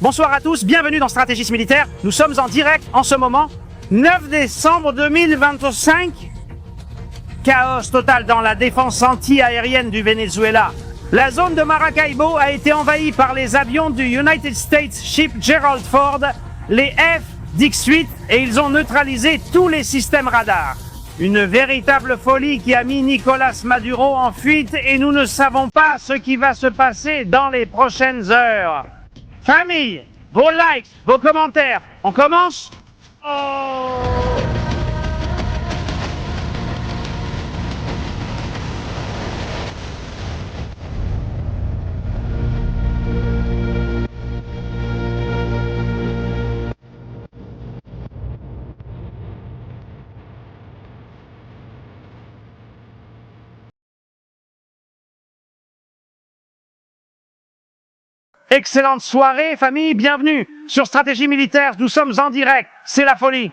Bonsoir à tous, bienvenue dans Stratégistes Militaires. Nous sommes en direct en ce moment, 9 décembre 2025. Chaos total dans la défense anti-aérienne du Venezuela. La zone de Maracaibo a été envahie par les avions du United States Ship Gerald Ford, les F-18, et ils ont neutralisé tous les systèmes radars. Une véritable folie qui a mis Nicolas Maduro en fuite et nous ne savons pas ce qui va se passer dans les prochaines heures. Famille, vos likes, vos commentaires, on commence? Excellente soirée, famille, bienvenue sur Stratégie Militaire, nous sommes en direct, c'est la folie.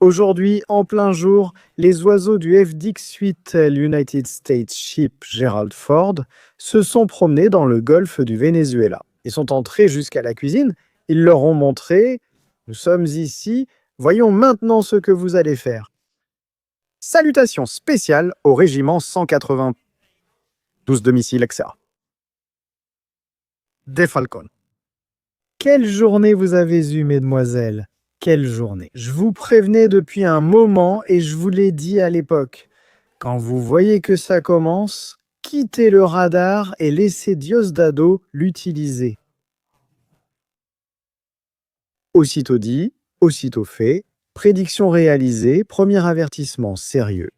Aujourd'hui, en plein jour, les oiseaux du F-18 United States Ship Gerald Ford se sont promenés dans le golfe du Venezuela. Ils sont entrés jusqu'à la cuisine, ils leur ont montré « Nous sommes ici, voyons maintenant ce que vous allez faire ». Salutations spéciales au régiment 180, 12 de missiles, etc. Des Falcons. Quelle journée vous avez eue, mesdemoiselles? Quelle journée! Je vous prévenais depuis un moment et je vous l'ai dit à l'époque. Quand vous voyez que ça commence, quittez le radar et laissez Diosdado l'utiliser. Aussitôt dit, aussitôt fait, prédiction réalisée, premier avertissement sérieux.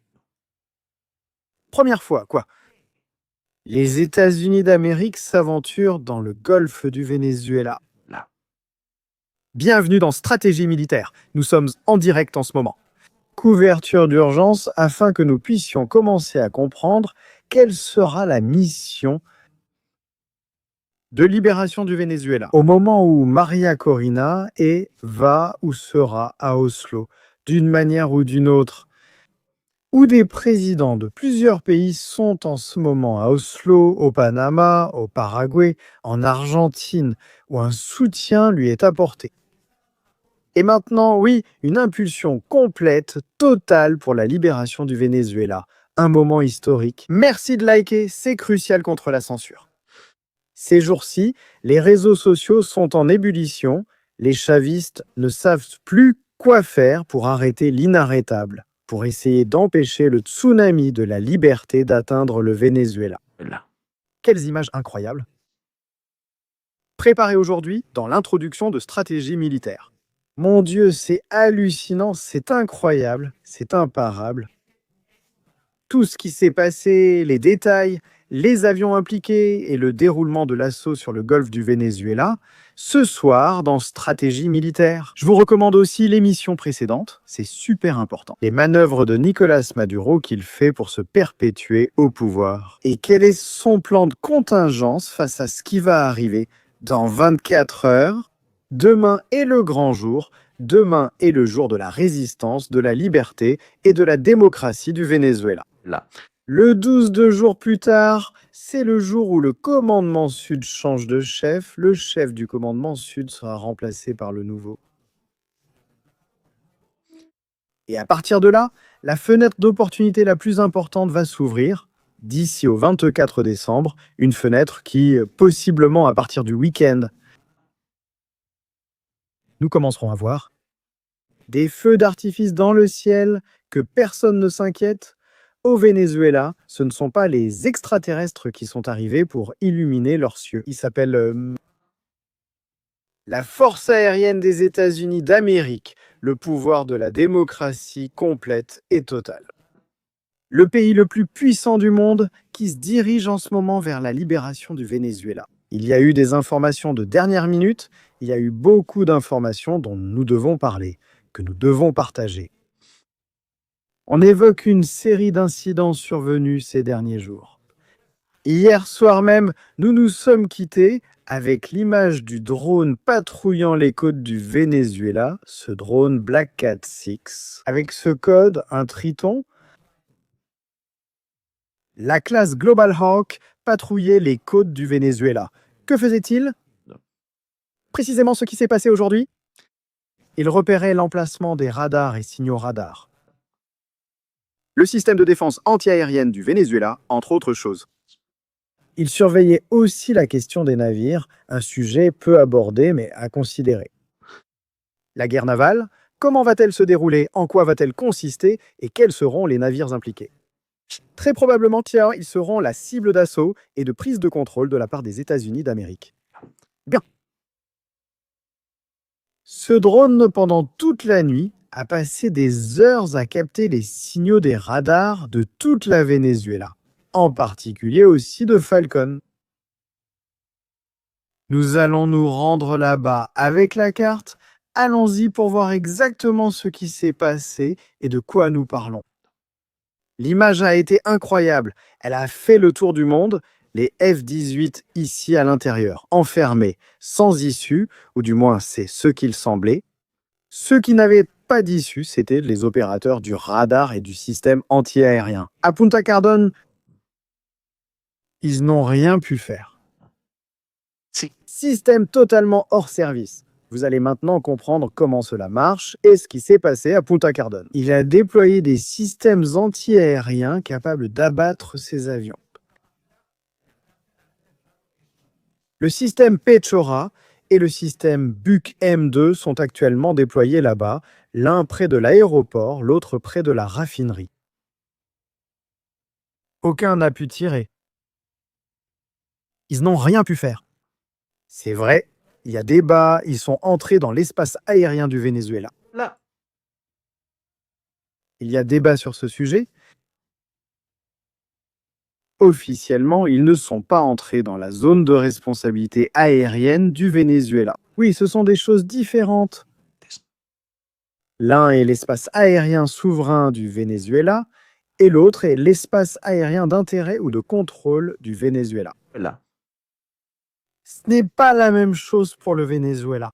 Première fois, quoi? Les États-Unis d'Amérique s'aventurent dans le golfe du Venezuela. Bienvenue dans Stratégie Militaire. Nous sommes en direct en ce moment. Couverture d'urgence afin que nous puissions commencer à comprendre quelle sera la mission de libération du Venezuela. Au moment où Maria Corina va ou sera à Oslo, d'une manière ou d'une autre, où des présidents de plusieurs pays sont en ce moment à Oslo, au Panama, au Paraguay, en Argentine, où un soutien lui est apporté. Et maintenant, oui, une impulsion complète, totale pour la libération du Venezuela. Un moment historique. Merci de liker, c'est crucial contre la censure. Ces jours-ci, les réseaux sociaux sont en ébullition. Les chavistes ne savent plus quoi faire pour arrêter l'inarrêtable, pour essayer d'empêcher le tsunami de la liberté d'atteindre le Venezuela. Quelles images incroyables! Préparez aujourd'hui dans l'introduction de Stratégie Militaire. Mon Dieu, c'est hallucinant, c'est incroyable, c'est imparable. Tout ce qui s'est passé, les détails, les avions impliqués et le déroulement de l'assaut sur le golfe du Venezuela, ce soir dans Stratégie Militaire. Je vous recommande aussi l'émission précédente, c'est super important. Les manœuvres de Nicolas Maduro qu'il fait pour se perpétuer au pouvoir. Et quel est son plan de contingence face à ce qui va arriver dans 24 heures. Demain est le grand jour, demain est le jour de la résistance, de la liberté et de la démocratie du Venezuela. Le 12 de jours plus tard, c'est le jour où le commandement sud change de chef. Le chef du commandement sud sera remplacé par le nouveau. Et à partir de là, la fenêtre d'opportunité la plus importante va s'ouvrir d'ici au 24 décembre, une fenêtre qui, possiblement à partir du week-end, nous commencerons à voir des feux d'artifice dans le ciel, que personne ne s'inquiète. Au Venezuela, ce ne sont pas les extraterrestres qui sont arrivés pour illuminer leurs cieux. Ils s'appellent la Force aérienne des États-Unis d'Amérique, le pouvoir de la démocratie complète et totale. Le pays le plus puissant du monde qui se dirige en ce moment vers la libération du Venezuela. Il y a eu des informations de dernière minute, il y a eu beaucoup d'informations dont nous devons parler, que nous devons partager. On évoque une série d'incidents survenus ces derniers jours. Hier soir même, nous nous sommes quittés avec l'image du drone patrouillant les côtes du Venezuela, ce drone Black Cat 6. Avec ce code, un Triton, la classe Global Hawk patrouillait les côtes du Venezuela. Que faisait-il? précisément ce qui s'est passé aujourd'hui? Ils repéraient l'emplacement des radars et signaux radars. Le système de défense antiaérienne du Venezuela, entre autres choses. Ils surveillaient aussi la question des navires, un sujet peu abordé mais à considérer. La guerre navale, comment va-t-elle se dérouler? En quoi va-t-elle consister? Et quels seront les navires impliqués? Très probablement, tiens, ils seront la cible d'assaut et de prise de contrôle de la part des États-Unis d'Amérique. Bien. Ce drone, pendant toute la nuit, a passé des heures à capter les signaux des radars de toute la Venezuela, en particulier aussi de Falcon. Nous allons nous rendre là-bas avec la carte. Allons-y pour voir exactement ce qui s'est passé et de quoi nous parlons. L'image a été incroyable. Elle a fait le tour du monde. Les F-18 ici à l'intérieur, enfermés, sans issue, ou du moins c'est ce qu'il semblait. Ceux qui n'avaient pas d'issue, c'était les opérateurs du radar et du système anti-aérien. À Punta Cardone, ils n'ont rien pu faire. Système totalement hors service. Vous allez maintenant comprendre comment cela marche et ce qui s'est passé à Punta Cardone. Il a déployé des systèmes anti-aériens capables d'abattre ces avions. Le système Pechora et le système Buk M2 sont actuellement déployés là-bas, l'un près de l'aéroport, l'autre près de la raffinerie. Aucun n'a pu tirer. Ils n'ont rien pu faire. C'est vrai, il y a débat, ils sont entrés dans l'espace aérien du Venezuela. Là. Il y a débat sur ce sujet. Officiellement, ils ne sont pas entrés dans la zone de responsabilité aérienne du Venezuela. Oui, ce sont des choses différentes. L'un est l'espace aérien souverain du Venezuela et l'autre est l'espace aérien d'intérêt ou de contrôle du Venezuela. Là. Ce n'est pas la même chose pour le Venezuela.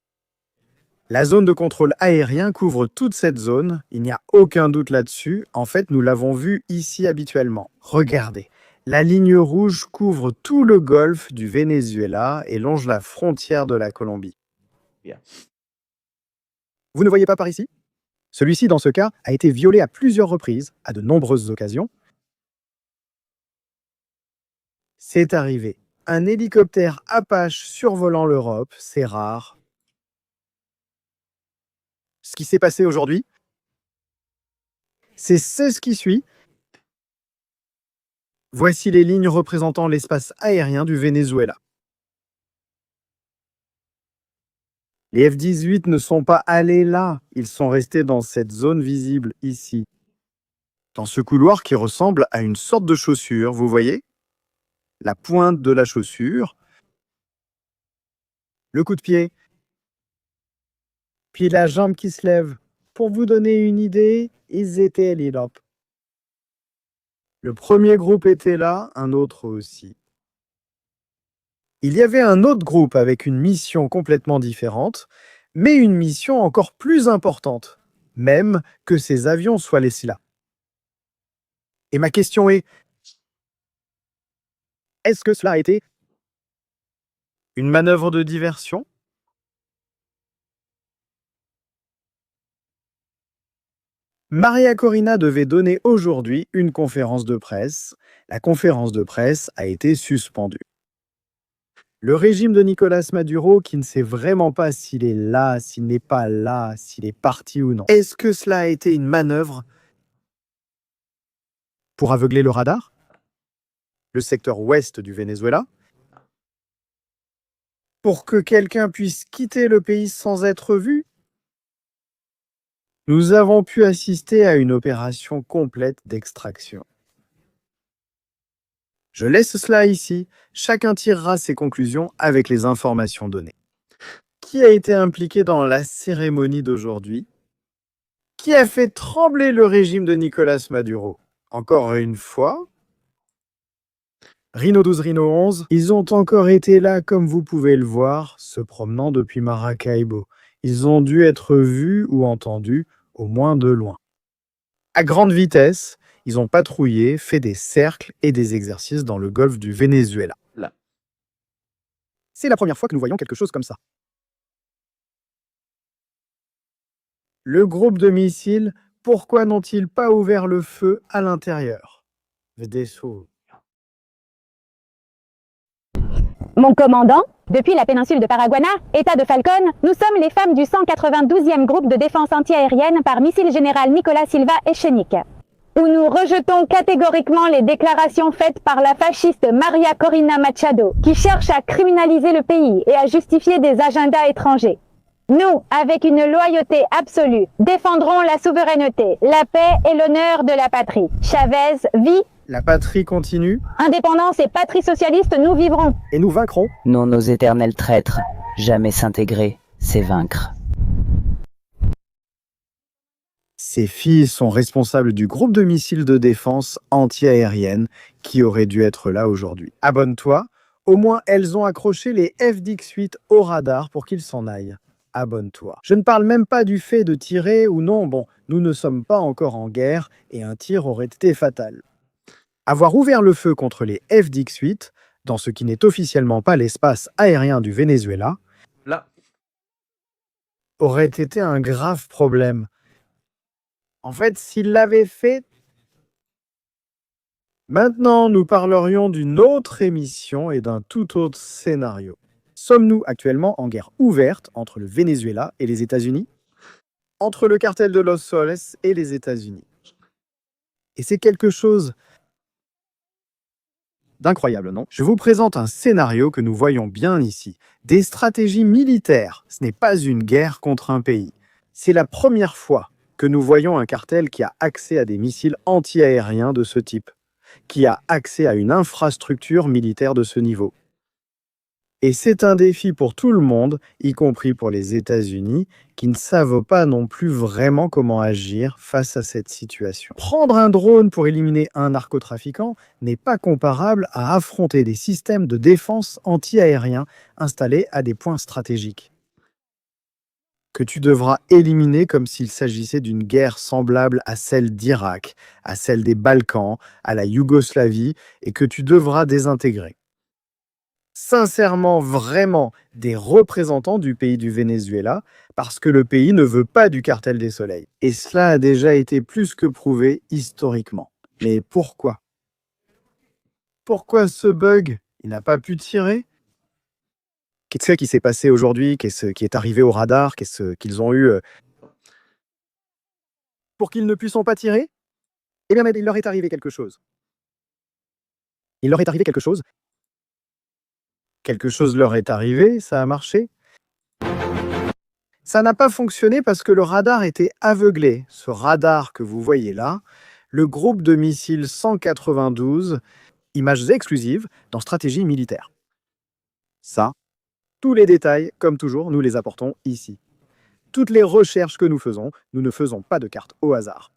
La zone de contrôle aérien couvre toute cette zone, il n'y a aucun doute là-dessus. En fait, nous l'avons vu ici habituellement. Regardez. La ligne rouge couvre tout le golfe du Venezuela et longe la frontière de la Colombie. Bien. Vous ne voyez pas par ici? Celui-ci, dans ce cas, a été violé à plusieurs reprises, à de nombreuses occasions. C'est arrivé. Un hélicoptère Apache survolant l'Europe, c'est rare. Ce qui s'est passé aujourd'hui, c'est ce qui suit. Voici les lignes représentant l'espace aérien du Venezuela. Les F-18 ne sont pas allés là, ils sont restés dans cette zone visible ici. Dans ce couloir qui ressemble à une sorte de chaussure, vous voyez? La pointe de la chaussure, le coup de pied, puis la jambe qui se lève. Pour vous donner une idée, ils étaient là. Le premier groupe était là, un autre aussi. Il y avait un autre groupe avec une mission complètement différente, mais une mission encore plus importante, même que ces avions soient laissés là. Et ma question est, est-ce que cela a été une manœuvre de diversion? Maria Corina devait donner aujourd'hui une conférence de presse. La conférence de presse a été suspendue. Le régime de Nicolas Maduro, qui ne sait vraiment pas s'il est là, s'il n'est pas là, s'il est parti ou non. Est-ce que cela a été une manœuvre pour aveugler le radar? Le secteur ouest du Venezuela? Pour que quelqu'un puisse quitter le pays sans être vu? Nous avons pu assister à une opération complète d'extraction. Je laisse cela ici, chacun tirera ses conclusions avec les informations données. Qui a été impliqué dans la cérémonie d'aujourd'hui? Qui a fait trembler le régime de Nicolas Maduro? Encore une fois? Rhino 12, Rhino 11, ils ont encore été là, comme vous pouvez le voir, se promenant depuis Maracaibo. Ils ont dû être vus ou entendus, au moins de loin. À grande vitesse, ils ont patrouillé, fait des cercles et des exercices dans le golfe du Venezuela. Là. C'est la première fois que nous voyons quelque chose comme ça. Le groupe de missiles, pourquoi n'ont-ils pas ouvert le feu à l'intérieur? Vdeso. Mon commandant, depuis la péninsule de Paraguana, État de Falcón, nous sommes les femmes du 192e groupe de défense antiaérienne par missile général Nicolas Silva Echenique, où nous rejetons catégoriquement les déclarations faites par la fasciste Maria Corina Machado, qui cherche à criminaliser le pays et à justifier des agendas étrangers. Nous, avec une loyauté absolue, défendrons la souveraineté, la paix et l'honneur de la patrie. Chavez vit. La patrie continue. Indépendance et patrie socialiste, nous vivrons. Et nous vaincrons. Non, nos éternels traîtres. Jamais s'intégrer, c'est vaincre. Ces filles sont responsables du groupe de missiles de défense anti-aérienne qui aurait dû être là aujourd'hui. Abonne-toi. Au moins, elles ont accroché les FDX-8 au radar pour qu'ils s'en aillent. Abonne-toi. Je ne parle même pas du fait de tirer ou non. Bon, nous ne sommes pas encore en guerre et un tir aurait été fatal. Avoir ouvert le feu contre les FDX-8, dans ce qui n'est officiellement pas l'espace aérien du Venezuela, Là. aurait été un grave problème. En fait, s'il l'avait fait... Maintenant, nous parlerions d'une autre émission et d'un tout autre scénario. Sommes-nous actuellement en guerre ouverte entre le Venezuela et les États-Unis? Entre le cartel de Los Soles et les États-Unis. Et c'est quelque chose d'incroyable, non? Je vous présente un scénario que nous voyons bien ici. Des stratégies militaires. Ce n'est pas une guerre contre un pays. C'est la première fois que nous voyons un cartel qui a accès à des missiles anti-aériens de ce type, qui a accès à une infrastructure militaire de ce niveau. Et c'est un défi pour tout le monde, y compris pour les États-Unis, qui ne savent pas non plus vraiment comment agir face à cette situation. Prendre un drone pour éliminer un narcotrafiquant n'est pas comparable à affronter des systèmes de défense anti-aériens installés à des points stratégiques, que tu devras éliminer comme s'il s'agissait d'une guerre semblable à celle d'Irak, à celle des Balkans, à la Yougoslavie, et que tu devras désintégrer. Sincèrement, vraiment, des représentants du pays du Venezuela, parce que le pays ne veut pas du cartel des soleils. Et cela a déjà été plus que prouvé historiquement. Mais pourquoi? Pourquoi ce bug? Il n'a pas pu tirer? Qu'est-ce qui s'est passé aujourd'hui? Qu'est-ce qui est arrivé au radar? Qu'est-ce qu'ils ont eu pour qu'ils ne puissent pas tirer? Eh bien, il leur est arrivé quelque chose. Il leur est arrivé quelque chose. Quelque chose leur est arrivé, ça a marché. Ça n'a pas fonctionné parce que le radar était aveuglé. Ce radar que vous voyez là, le groupe de missiles 192, images exclusives dans stratégie militaire. Ça, tous les détails, comme toujours, nous les apportons ici. Toutes les recherches que nous ne faisons pas de cartes au hasard.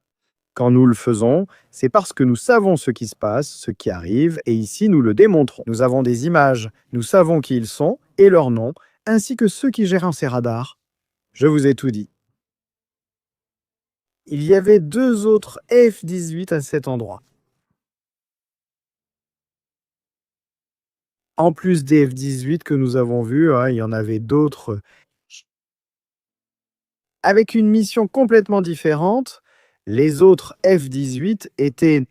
Quand nous le faisons, c'est parce que nous savons ce qui se passe, ce qui arrive, et ici nous le démontrons. Nous avons des images, nous savons qui ils sont et leurs noms, ainsi que ceux qui gèrent ces radars. Je vous ai tout dit. Il y avait 2 autres F-18 à cet endroit. En plus des F-18 que nous avons vus, il y en avait d'autres avec une mission complètement différente. Les autres F-18 étaient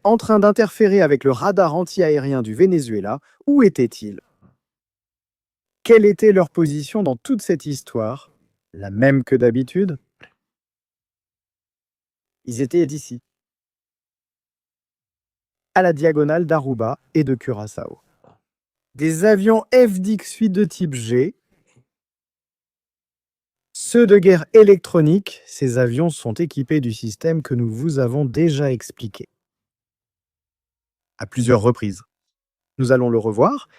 en train d'interférer avec le radar anti-aérien du Venezuela. Où étaient-ils? Quelle était leur position dans toute cette histoire? La même que d'habitude? Ils étaient d'ici, à la diagonale d'Aruba et de Curaçao. Des avions FDX-8 de type G. Ceux de guerre électronique, ces avions sont équipés du système que nous vous avons déjà expliqué à plusieurs reprises. Nous allons le revoir.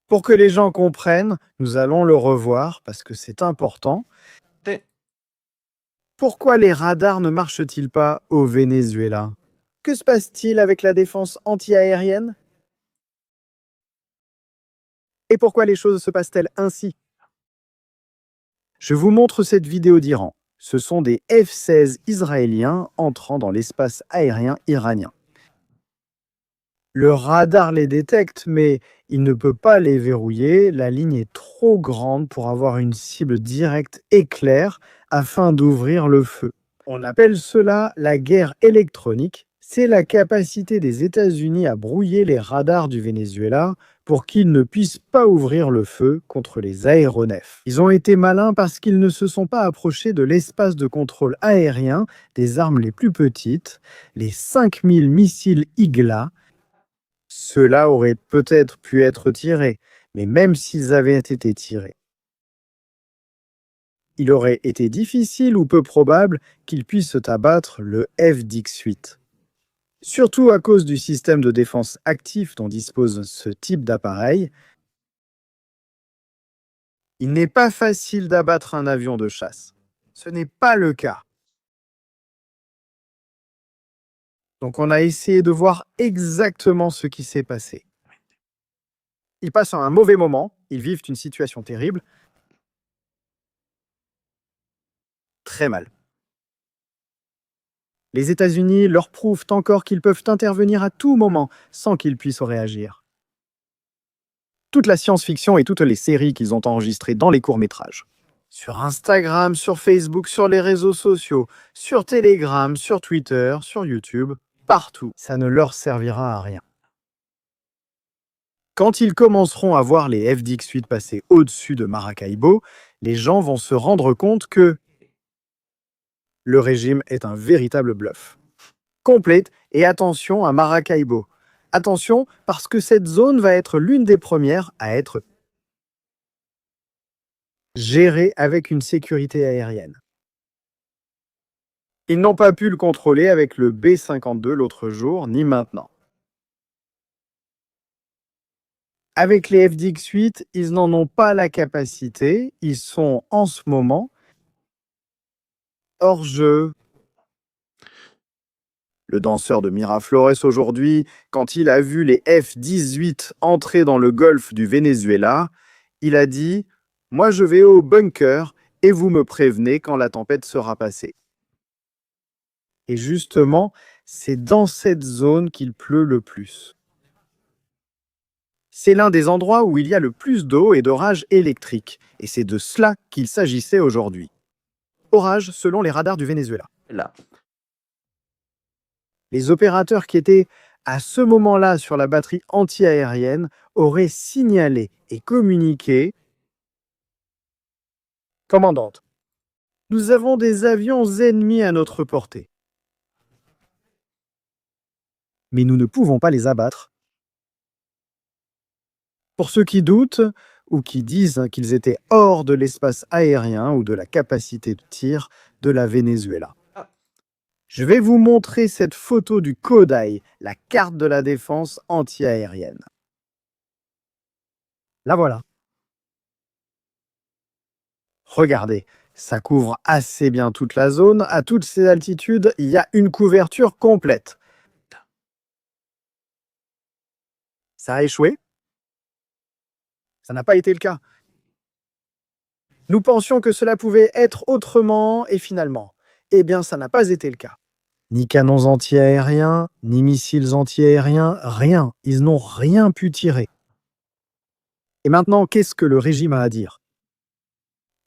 Pour que les gens comprennent, nous allons le revoir parce que c'est important. Pourquoi les radars ne marchent-ils pas au Venezuela? Que se passe-t-il avec la défense anti-aérienne? Et pourquoi les choses se passent-elles ainsi? Je vous montre cette vidéo d'Iran. Ce sont des F-16 israéliens entrant dans l'espace aérien iranien. Le radar les détecte, mais il ne peut pas les verrouiller. La ligne est trop grande pour avoir une cible directe et claire afin d'ouvrir le feu. On appelle cela la guerre électronique. C'est la capacité des États-Unis à brouiller les radars du Venezuela pour qu'ils ne puissent pas ouvrir le feu contre les aéronefs. Ils ont été malins parce qu'ils ne se sont pas approchés de l'espace de contrôle aérien des armes les plus petites, les 5000 missiles Igla. Ceux-là auraient peut-être pu être tirés, mais même s'ils avaient été tirés, il aurait été difficile ou peu probable qu'ils puissent abattre le F-18. Surtout à cause du système de défense actif dont dispose ce type d'appareil, il n'est pas facile d'abattre un avion de chasse. Ce n'est pas le cas. Donc on a essayé de voir exactement ce qui s'est passé. Ils passent un mauvais moment, ils vivent une situation terrible. Très mal. Les États-Unis leur prouvent encore qu'ils peuvent intervenir à tout moment sans qu'ils puissent réagir. Toute la science-fiction et toutes les séries qu'ils ont enregistrées dans les courts-métrages. Sur Instagram, sur Facebook, sur les réseaux sociaux, sur Telegram, sur Twitter, sur YouTube, partout, ça ne leur servira à rien. Quand ils commenceront à voir les F-18 passer au-dessus de Maracaibo, les gens vont se rendre compte que le régime est un véritable bluff. Complète et attention à Maracaibo. Attention parce que cette zone va être l'une des premières à être gérée avec une sécurité aérienne. Ils n'ont pas pu le contrôler avec le B-52 l'autre jour, ni maintenant. Avec les F-18, ils n'en ont pas la capacité. Ils sont en ce moment hors jeu. Le danseur de Miraflores aujourd'hui, quand il a vu les F-18 entrer dans le golfe du Venezuela, il a dit « Moi je vais au bunker et vous me prévenez quand la tempête sera passée ». Et justement, c'est dans cette zone qu'il pleut le plus. C'est l'un des endroits où il y a le plus d'eau et d'orages électriques, et c'est de cela qu'il s'agissait aujourd'hui. Orage selon les radars du Venezuela. Là. Les opérateurs qui étaient à ce moment-là sur la batterie anti-aérienne auraient signalé et communiqué « Commandante, nous avons des avions ennemis à notre portée. Mais nous ne pouvons pas les abattre. » Pour ceux qui doutent ou qui disent qu'ils étaient hors de l'espace aérien ou de la capacité de tir de la Venezuela. Je vais vous montrer cette photo du Kodai, la carte de la défense anti-aérienne. La voilà. Regardez, ça couvre assez bien toute la zone. À toutes ces altitudes, il y a une couverture complète. Ça a échoué? Ça n'a pas été le cas. Nous pensions que cela pouvait être autrement et finalement, eh bien, ça n'a pas été le cas. Ni canons anti-aériens, ni missiles anti-aériens, rien. Ils n'ont rien pu tirer. Et maintenant, qu'est-ce que le régime a à dire?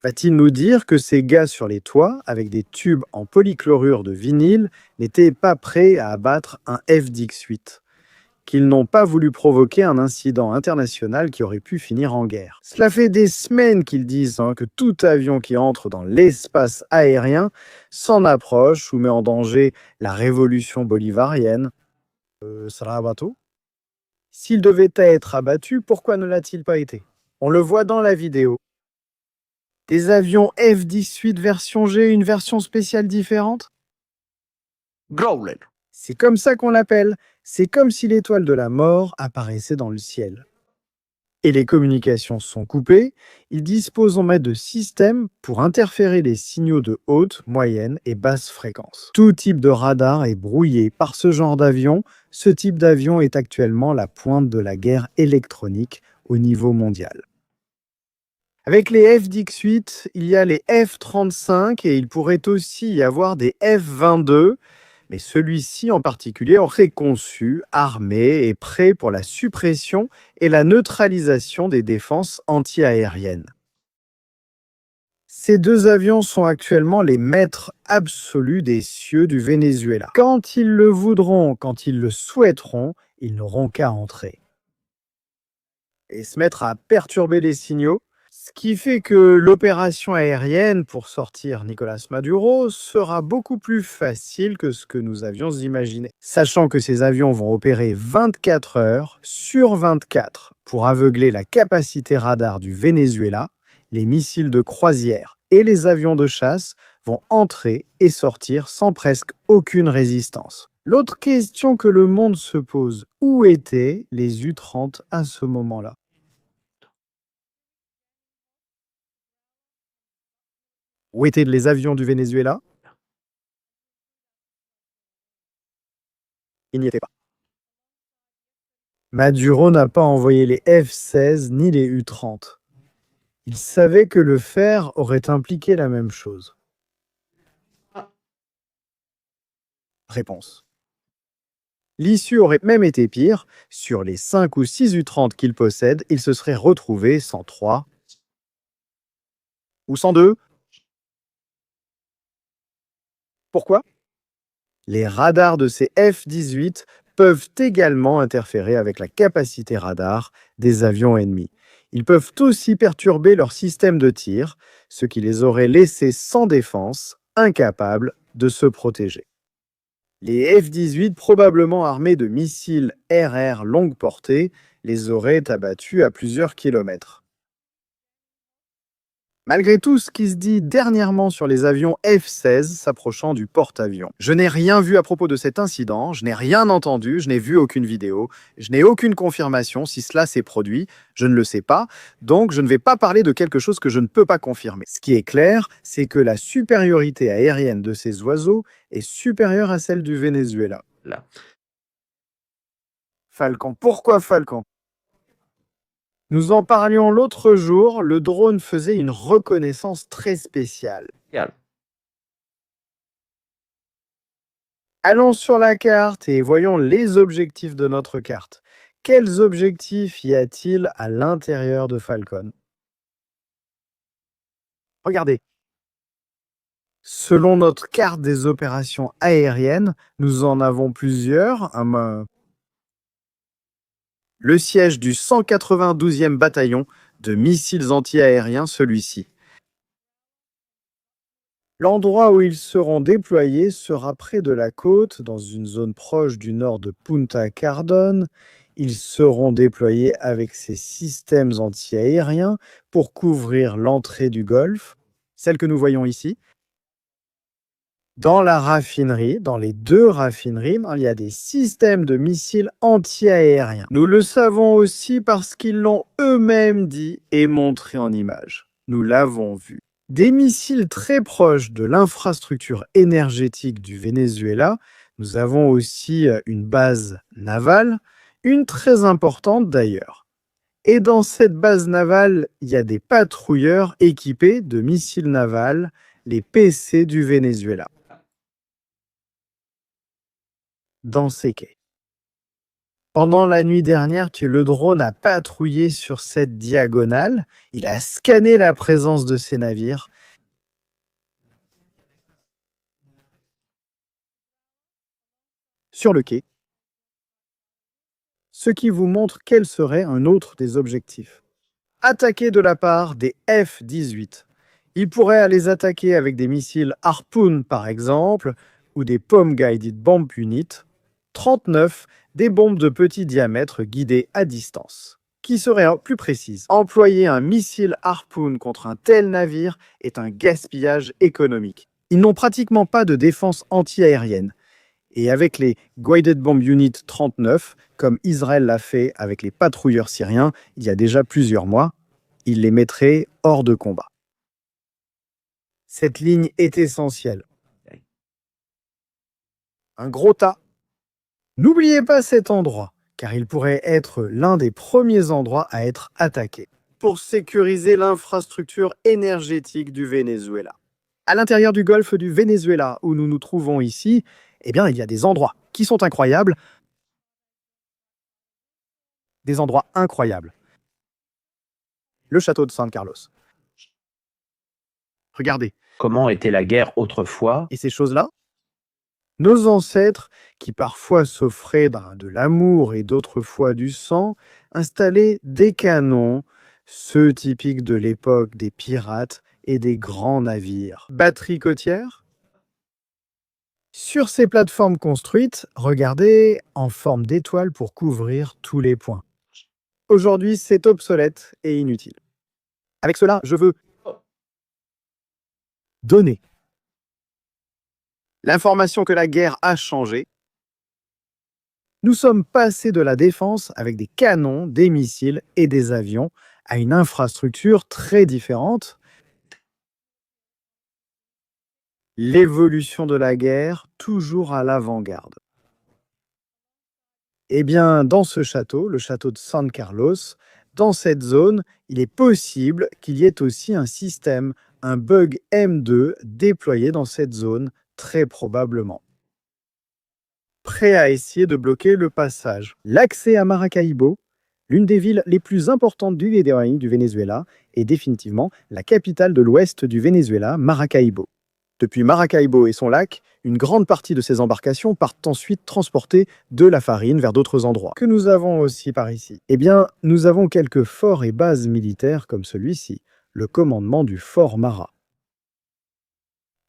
Va-t-il nous dire que ces gars sur les toits, avec des tubes en polychlorure de vinyle, n'étaient pas prêts à abattre un F-18? Qu'ils n'ont pas voulu provoquer un incident international qui aurait pu finir en guerre. Cela fait des semaines qu'ils disent que tout avion qui entre dans l'espace aérien s'en approche ou met en danger la révolution bolivarienne. Sera abattu? S'il devait être abattu, pourquoi ne l'a-t-il pas été? On le voit dans la vidéo. Des avions F-18 version G, une version spéciale différente? Growler. C'est comme ça qu'on l'appelle. C'est comme si l'étoile de la mort apparaissait dans le ciel. Et les communications sont coupées. Ils disposent en maître de systèmes pour interférer les signaux de haute, moyenne et basse fréquence. Tout type de radar est brouillé par ce genre d'avion. Ce type d'avion est actuellement la pointe de la guerre électronique au niveau mondial. Avec les F-18, il y a les F-35 et il pourrait aussi y avoir des F-22. mais celui-ci en particulier aurait conçu, armé et prêt pour la suppression et la neutralisation des défenses antiaériennes. Ces deux avions sont actuellement les maîtres absolus des cieux du Venezuela. Quand ils le voudront, quand ils le souhaiteront, ils n'auront qu'à entrer et se mettre à perturber les signaux, ce qui fait que l'opération aérienne pour sortir Nicolas Maduro sera beaucoup plus facile que ce que nous avions imaginé. Sachant que ces avions vont opérer 24 heures sur 24 pour aveugler la capacité radar du Venezuela, les missiles de croisière et les avions de chasse vont entrer et sortir sans presque aucune résistance. L'autre question que le monde se pose, où étaient les U-30 à ce moment-là? Où étaient les avions du Venezuela? Ils n'y étaient pas. Maduro n'a pas envoyé les F-16 ni les U-30. Il savait que le faire aurait impliqué la même chose. Réponse. L'issue aurait même été pire. Sur les 5 ou 6 U-30 qu'il possède, il se serait retrouvé sans 3 ou sans 2. Pourquoi? Les radars de ces F-18 peuvent également interférer avec la capacité radar des avions ennemis. Ils peuvent aussi perturber leur système de tir, ce qui les aurait laissés sans défense, incapables de se protéger. Les F-18, probablement armés de missiles RR longue portée, les auraient abattus à plusieurs kilomètres. Malgré tout ce qui se dit dernièrement sur les avions F-16 s'approchant du porte-avions, je n'ai rien vu à propos de cet incident, je n'ai rien entendu, je n'ai vu aucune vidéo, je n'ai aucune confirmation si cela s'est produit, je ne le sais pas, donc je ne vais pas parler de quelque chose que je ne peux pas confirmer. Ce qui est clair, c'est que la supériorité aérienne de ces oiseaux est supérieure à celle du Venezuela. Falcon. Pourquoi Falcon? Nous en parlions l'autre jour, le drone faisait une reconnaissance très spéciale. Allons sur la carte et voyons les objectifs de notre carte. Quels objectifs y a-t-il à l'intérieur de Falcon? Regardez. Selon notre carte des opérations aériennes, nous en avons plusieurs. Le siège du 192e bataillon de missiles anti-aériens, celui-ci. L'endroit où ils seront déployés sera près de la côte, dans une zone proche du nord de Punta Cardón. Ils seront déployés avec ces systèmes anti-aériens pour couvrir l'entrée du Golfe, celle que nous voyons ici. Dans la raffinerie, dans les deux raffineries, il y a des systèmes de missiles anti-aériens. Nous le savons aussi parce qu'ils l'ont eux-mêmes dit et montré en images. Nous l'avons vu. Des missiles très proches de l'infrastructure énergétique du Venezuela. Nous avons aussi une base navale, une très importante d'ailleurs. Et dans cette base navale, il y a des patrouilleurs équipés de missiles navals, les PC du Venezuela. Dans ces quais. Pendant la nuit dernière, le drone a patrouillé sur cette diagonale. Il a scanné la présence de ces navires. Sur le quai. Ce qui vous montre quel serait un autre des objectifs. Attaquer de la part des F-18. Il pourrait les attaquer avec des missiles Harpoon par exemple, ou des Bomb Guided Bomb Unit. 39, des bombes de petit diamètre guidées à distance. Qui serait plus précise, employer un missile Harpoon contre un tel navire est un gaspillage économique. Ils n'ont pratiquement pas de défense anti-aérienne. Et avec les Guided Bomb Unit 39, comme Israël l'a fait avec les patrouilleurs syriens il y a déjà plusieurs mois, ils les mettraient hors de combat. Cette ligne est essentielle. Un gros tas. N'oubliez pas cet endroit, car il pourrait être l'un des premiers endroits à être attaqué pour sécuriser l'infrastructure énergétique du Venezuela. À l'intérieur du golfe du Venezuela, où nous nous trouvons ici, Eh bien, il y a des endroits qui sont incroyables. Des endroits incroyables. Le château de San Carlos. Regardez. Comment était la guerre autrefois? Et ces choses-là, nos ancêtres, qui parfois s'offraient de l'amour et d'autres fois du sang, installaient des canons, ceux typiques de l'époque des pirates et des grands navires. Batterie côtière. Sur ces plateformes construites, regardez, en forme d'étoile pour couvrir tous les points. Aujourd'hui, c'est obsolète et inutile. Avec cela, je veux donner l'information que la guerre a changé. Nous sommes passés de la défense avec des canons, des missiles et des avions à une infrastructure très différente. L'évolution de la guerre, toujours à l'avant-garde. Eh bien, dans ce château, le château de San Carlos, dans cette zone, il est possible qu'il y ait aussi un système, un bug M2 déployé dans cette zone, très probablement. Prêt à essayer de bloquer le passage. L'accès à Maracaibo, l'une des villes les plus importantes du Venezuela, est définitivement la capitale de l'ouest du Venezuela, Maracaibo. Depuis Maracaibo et son lac, une grande partie de ces embarcations partent ensuite transporter de la farine vers d'autres endroits. Que nous avons aussi par ici? Eh bien, nous avons quelques forts et bases militaires comme celui-ci, le commandement du fort Mara.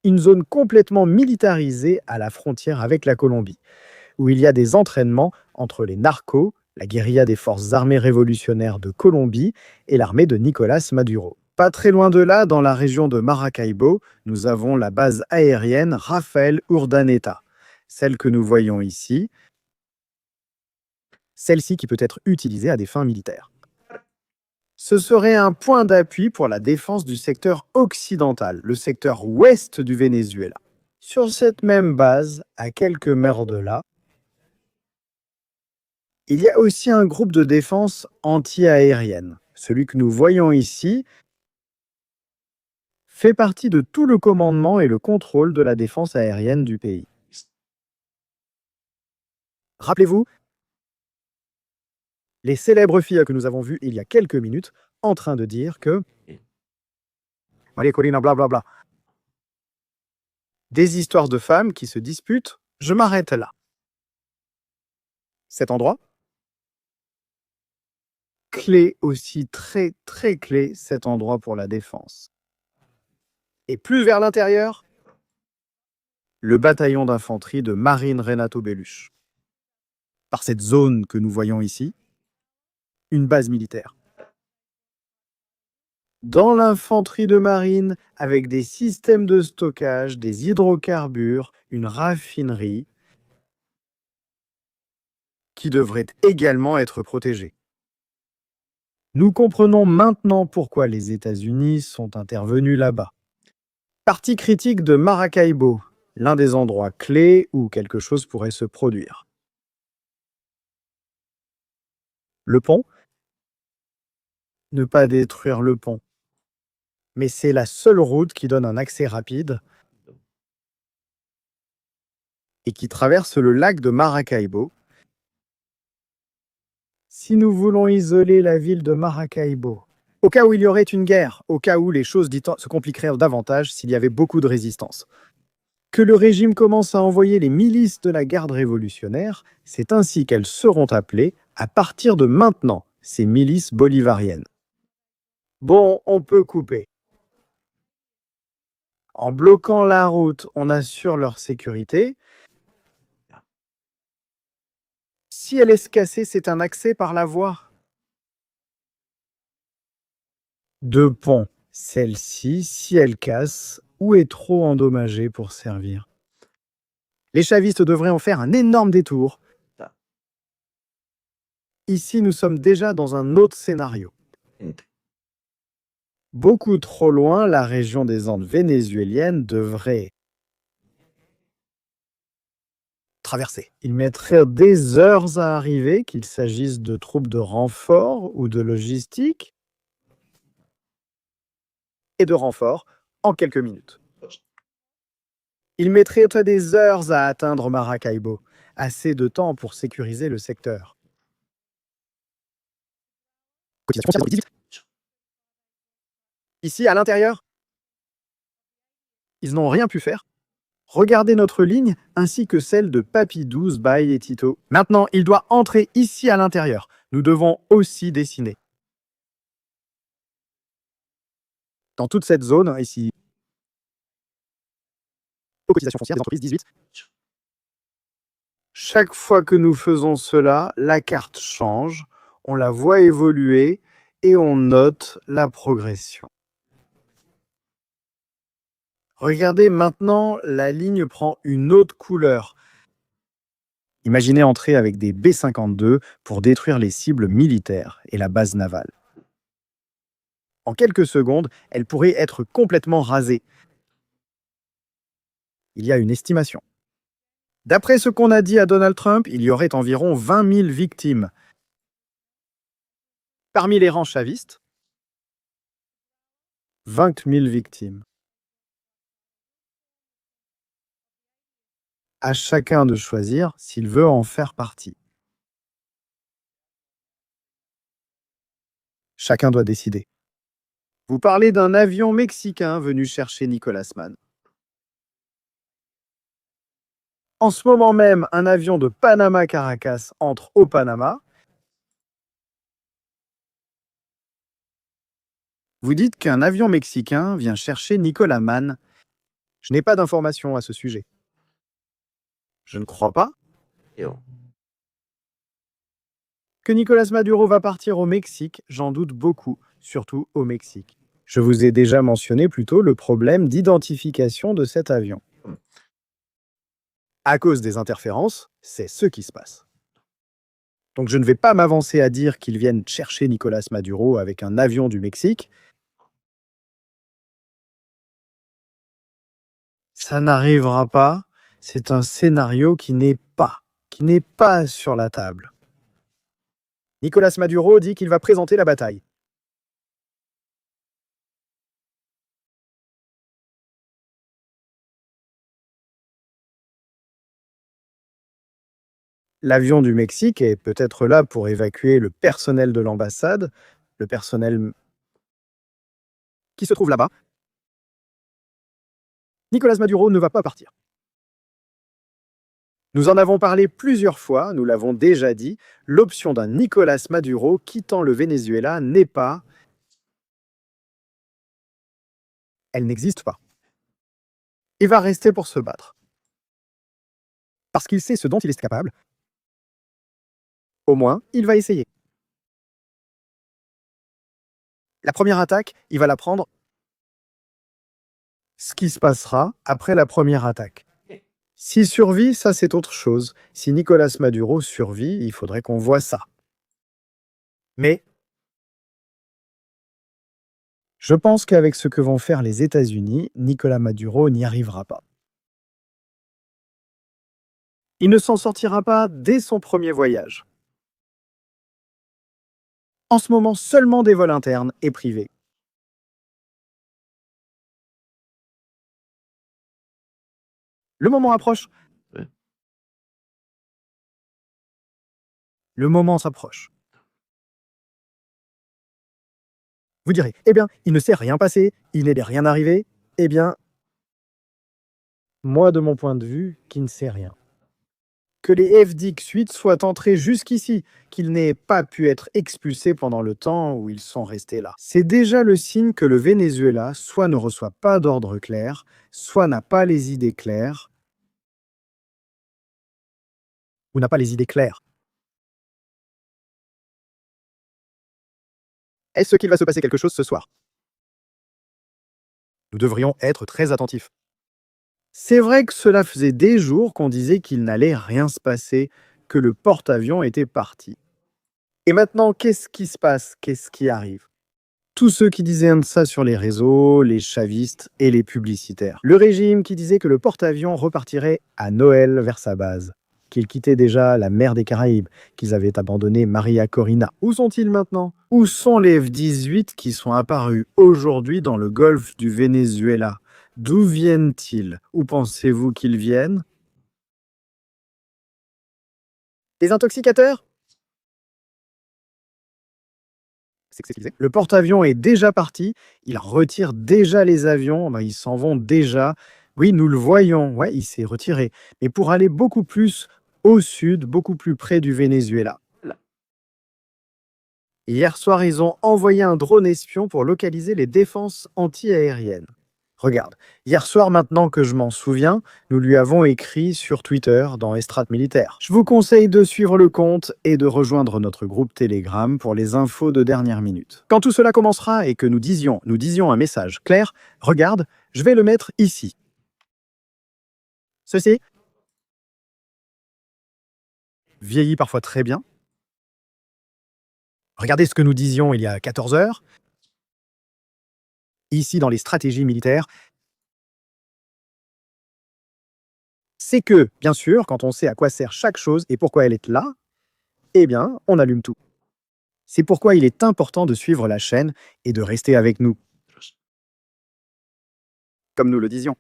Une zone complètement militarisée à la frontière avec la Colombie, où il y a des entraînements entre les narcos, la guérilla des forces armées révolutionnaires de Colombie et l'armée de Nicolás Maduro. Pas très loin de là, dans la région de Maracaibo, nous avons la base aérienne Rafael Urdaneta, celle que nous voyons ici, celle-ci qui peut être utilisée à des fins militaires. Ce serait un point d'appui pour la défense du secteur occidental, le secteur ouest du Venezuela. Sur cette même base, à quelques mètres de là, il y a aussi un groupe de défense anti-aérienne. Celui que nous voyons ici fait partie de tout le commandement et le contrôle de la défense aérienne du pays. Rappelez-vous, les célèbres filles que nous avons vues il y a quelques minutes en train de dire que Maria Corina blablabla. Des histoires de femmes qui se disputent, je m'arrête là. Cet endroit, clé aussi, très très clé, cet endroit pour la défense. Et plus vers l'intérieur, le bataillon d'infanterie de Marine Renato Belluche. Par cette zone que nous voyons ici, une base militaire. Dans l'infanterie de marine, avec des systèmes de stockage, des hydrocarbures, une raffinerie, qui devrait également être protégée. Nous comprenons maintenant pourquoi les États-Unis sont intervenus là-bas. Partie critique de Maracaibo, l'un des endroits clés où quelque chose pourrait se produire. Le pont? Ne pas détruire le pont. Mais c'est la seule route qui donne un accès rapide et qui traverse le lac de Maracaibo. Si nous voulons isoler la ville de Maracaibo, au cas où il y aurait une guerre, au cas où les choses se compliqueraient davantage s'il y avait beaucoup de résistance, que le régime commence à envoyer les milices de la garde révolutionnaire, c'est ainsi qu'elles seront appelées à partir de maintenant, ces milices bolivariennes. Bon, on peut couper. En bloquant la route, on assure leur sécurité. Si elle est se casser, c'est un accès par la voie. Deux ponts. Celle-ci, si elle casse, ou est trop endommagée pour servir. Les chavistes devraient en faire un énorme détour. Ici, nous sommes déjà dans un autre scénario. Beaucoup trop loin, la région des Andes vénézuéliennes devrait traverser. Il mettrait des heures à arriver, qu'il s'agisse de troupes de renfort ou de logistique, et de renfort en quelques minutes. Il mettrait des heures à atteindre Maracaibo, assez de temps pour sécuriser le secteur. Cotisation foncière 18. Ici, à l'intérieur, ils n'ont rien pu faire. Regardez notre ligne ainsi que celle de Papi 12, Baye et Tito. Maintenant, il doit entrer ici à l'intérieur. Nous devons aussi dessiner. Dans toute cette zone, ici, aux cotisations foncières des entreprises 18. Chaque fois que nous faisons cela, la carte change, on la voit évoluer et on note la progression. Regardez maintenant, la ligne prend une autre couleur. Imaginez entrer avec des B-52 pour détruire les cibles militaires et la base navale. En quelques secondes, elle pourrait être complètement rasée. Il y a une estimation. D'après ce qu'on a dit à Donald Trump, il y aurait environ 20 000 victimes. Parmi les rangs chavistes, 20 000 victimes. À chacun de choisir s'il veut en faire partie. Chacun doit décider. Vous parlez d'un avion mexicain venu chercher Nicolas Mann. En ce moment même, un avion de Panama-Caracas entre au Panama. Vous dites qu'un avion mexicain vient chercher Nicolas Mann. Je n'ai pas d'informations à ce sujet. Je ne crois pas que Nicolas Maduro va partir au Mexique. J'en doute beaucoup, surtout au Mexique. Je vous ai déjà mentionné plus tôt le problème d'identification de cet avion. À cause des interférences, c'est ce qui se passe. Donc je ne vais pas m'avancer à dire qu'ils viennent chercher Nicolas Maduro avec un avion du Mexique. Ça n'arrivera pas. C'est un scénario qui n'est pas sur la table. Nicolas Maduro dit qu'il va présenter la bataille. L'avion du Mexique est peut-être là pour évacuer le personnel de l'ambassade, le personnel qui se trouve là-bas. Nicolas Maduro ne va pas partir. Nous en avons parlé plusieurs fois, nous l'avons déjà dit, l'option d'un Nicolas Maduro quittant le Venezuela n'est pas... Elle n'existe pas. Il va rester pour se battre. Parce qu'il sait ce dont il est capable. Au moins, il va essayer. La première attaque, il va la prendre. Ce qui se passera après la première attaque. S'il survit, ça c'est autre chose. Si Nicolas Maduro survit, il faudrait qu'on voit ça. Mais je pense qu'avec ce que vont faire les États-Unis, Nicolas Maduro n'y arrivera pas. Il ne s'en sortira pas dès son premier voyage. En ce moment, seulement des vols internes et privés. Le moment approche. Le moment s'approche. Vous direz, eh bien, il ne s'est rien passé, il n'est rien arrivé. Eh bien, moi, de mon point de vue, qui ne sait rien. Que les FDX-8 soient entrés jusqu'ici, qu'ils n'aient pas pu être expulsés pendant le temps où ils sont restés là. C'est déjà le signe que le Venezuela soit ne reçoit pas d'ordre clair, soit n'a pas les idées claires, ou n'a pas les idées claires. Est-ce qu'il va se passer quelque chose ce soir? Nous devrions être très attentifs. C'est vrai que cela faisait des jours qu'on disait qu'il n'allait rien se passer, que le porte-avions était parti. Et maintenant, qu'est-ce qui se passe? Qu'est-ce qui arrive? Tous ceux qui disaient ça sur les réseaux, les chavistes et les publicitaires. Le régime qui disait que le porte-avions repartirait à Noël vers sa base, qu'ils quittaient déjà la mer des Caraïbes, qu'ils avaient abandonné Maria Corina. Où sont-ils maintenant? Où sont les F-18 qui sont apparus aujourd'hui dans le golfe du Venezuela? D'où viennent-ils? Où pensez-vous qu'ils viennent? Des intoxicateurs? C'est que c'est ce qu'il faisait. Le porte-avions est déjà parti, il retire déjà les avions, ils s'en vont déjà. Oui, nous le voyons, ouais, il s'est retiré. Mais pour aller beaucoup plus au sud, beaucoup plus près du Venezuela. Hier soir, ils ont envoyé un drone espion pour localiser les défenses anti-aériennes. Regarde, hier soir, maintenant que je m'en souviens, nous lui avons écrit sur Twitter dans Estrade Militaire. Je vous conseille de suivre le compte et de rejoindre notre groupe Telegram pour les infos de dernière minute. Quand tout cela commencera et que nous disions un message clair, regarde, je vais le mettre ici. Ceci vieillit parfois très bien. Regardez ce que nous disions il y a 14 heures. Ici, dans les stratégies militaires, c'est que, bien sûr, quand on sait à quoi sert chaque chose et pourquoi elle est là, eh bien, on allume tout. C'est pourquoi il est important de suivre la chaîne et de rester avec nous. Comme nous le disions.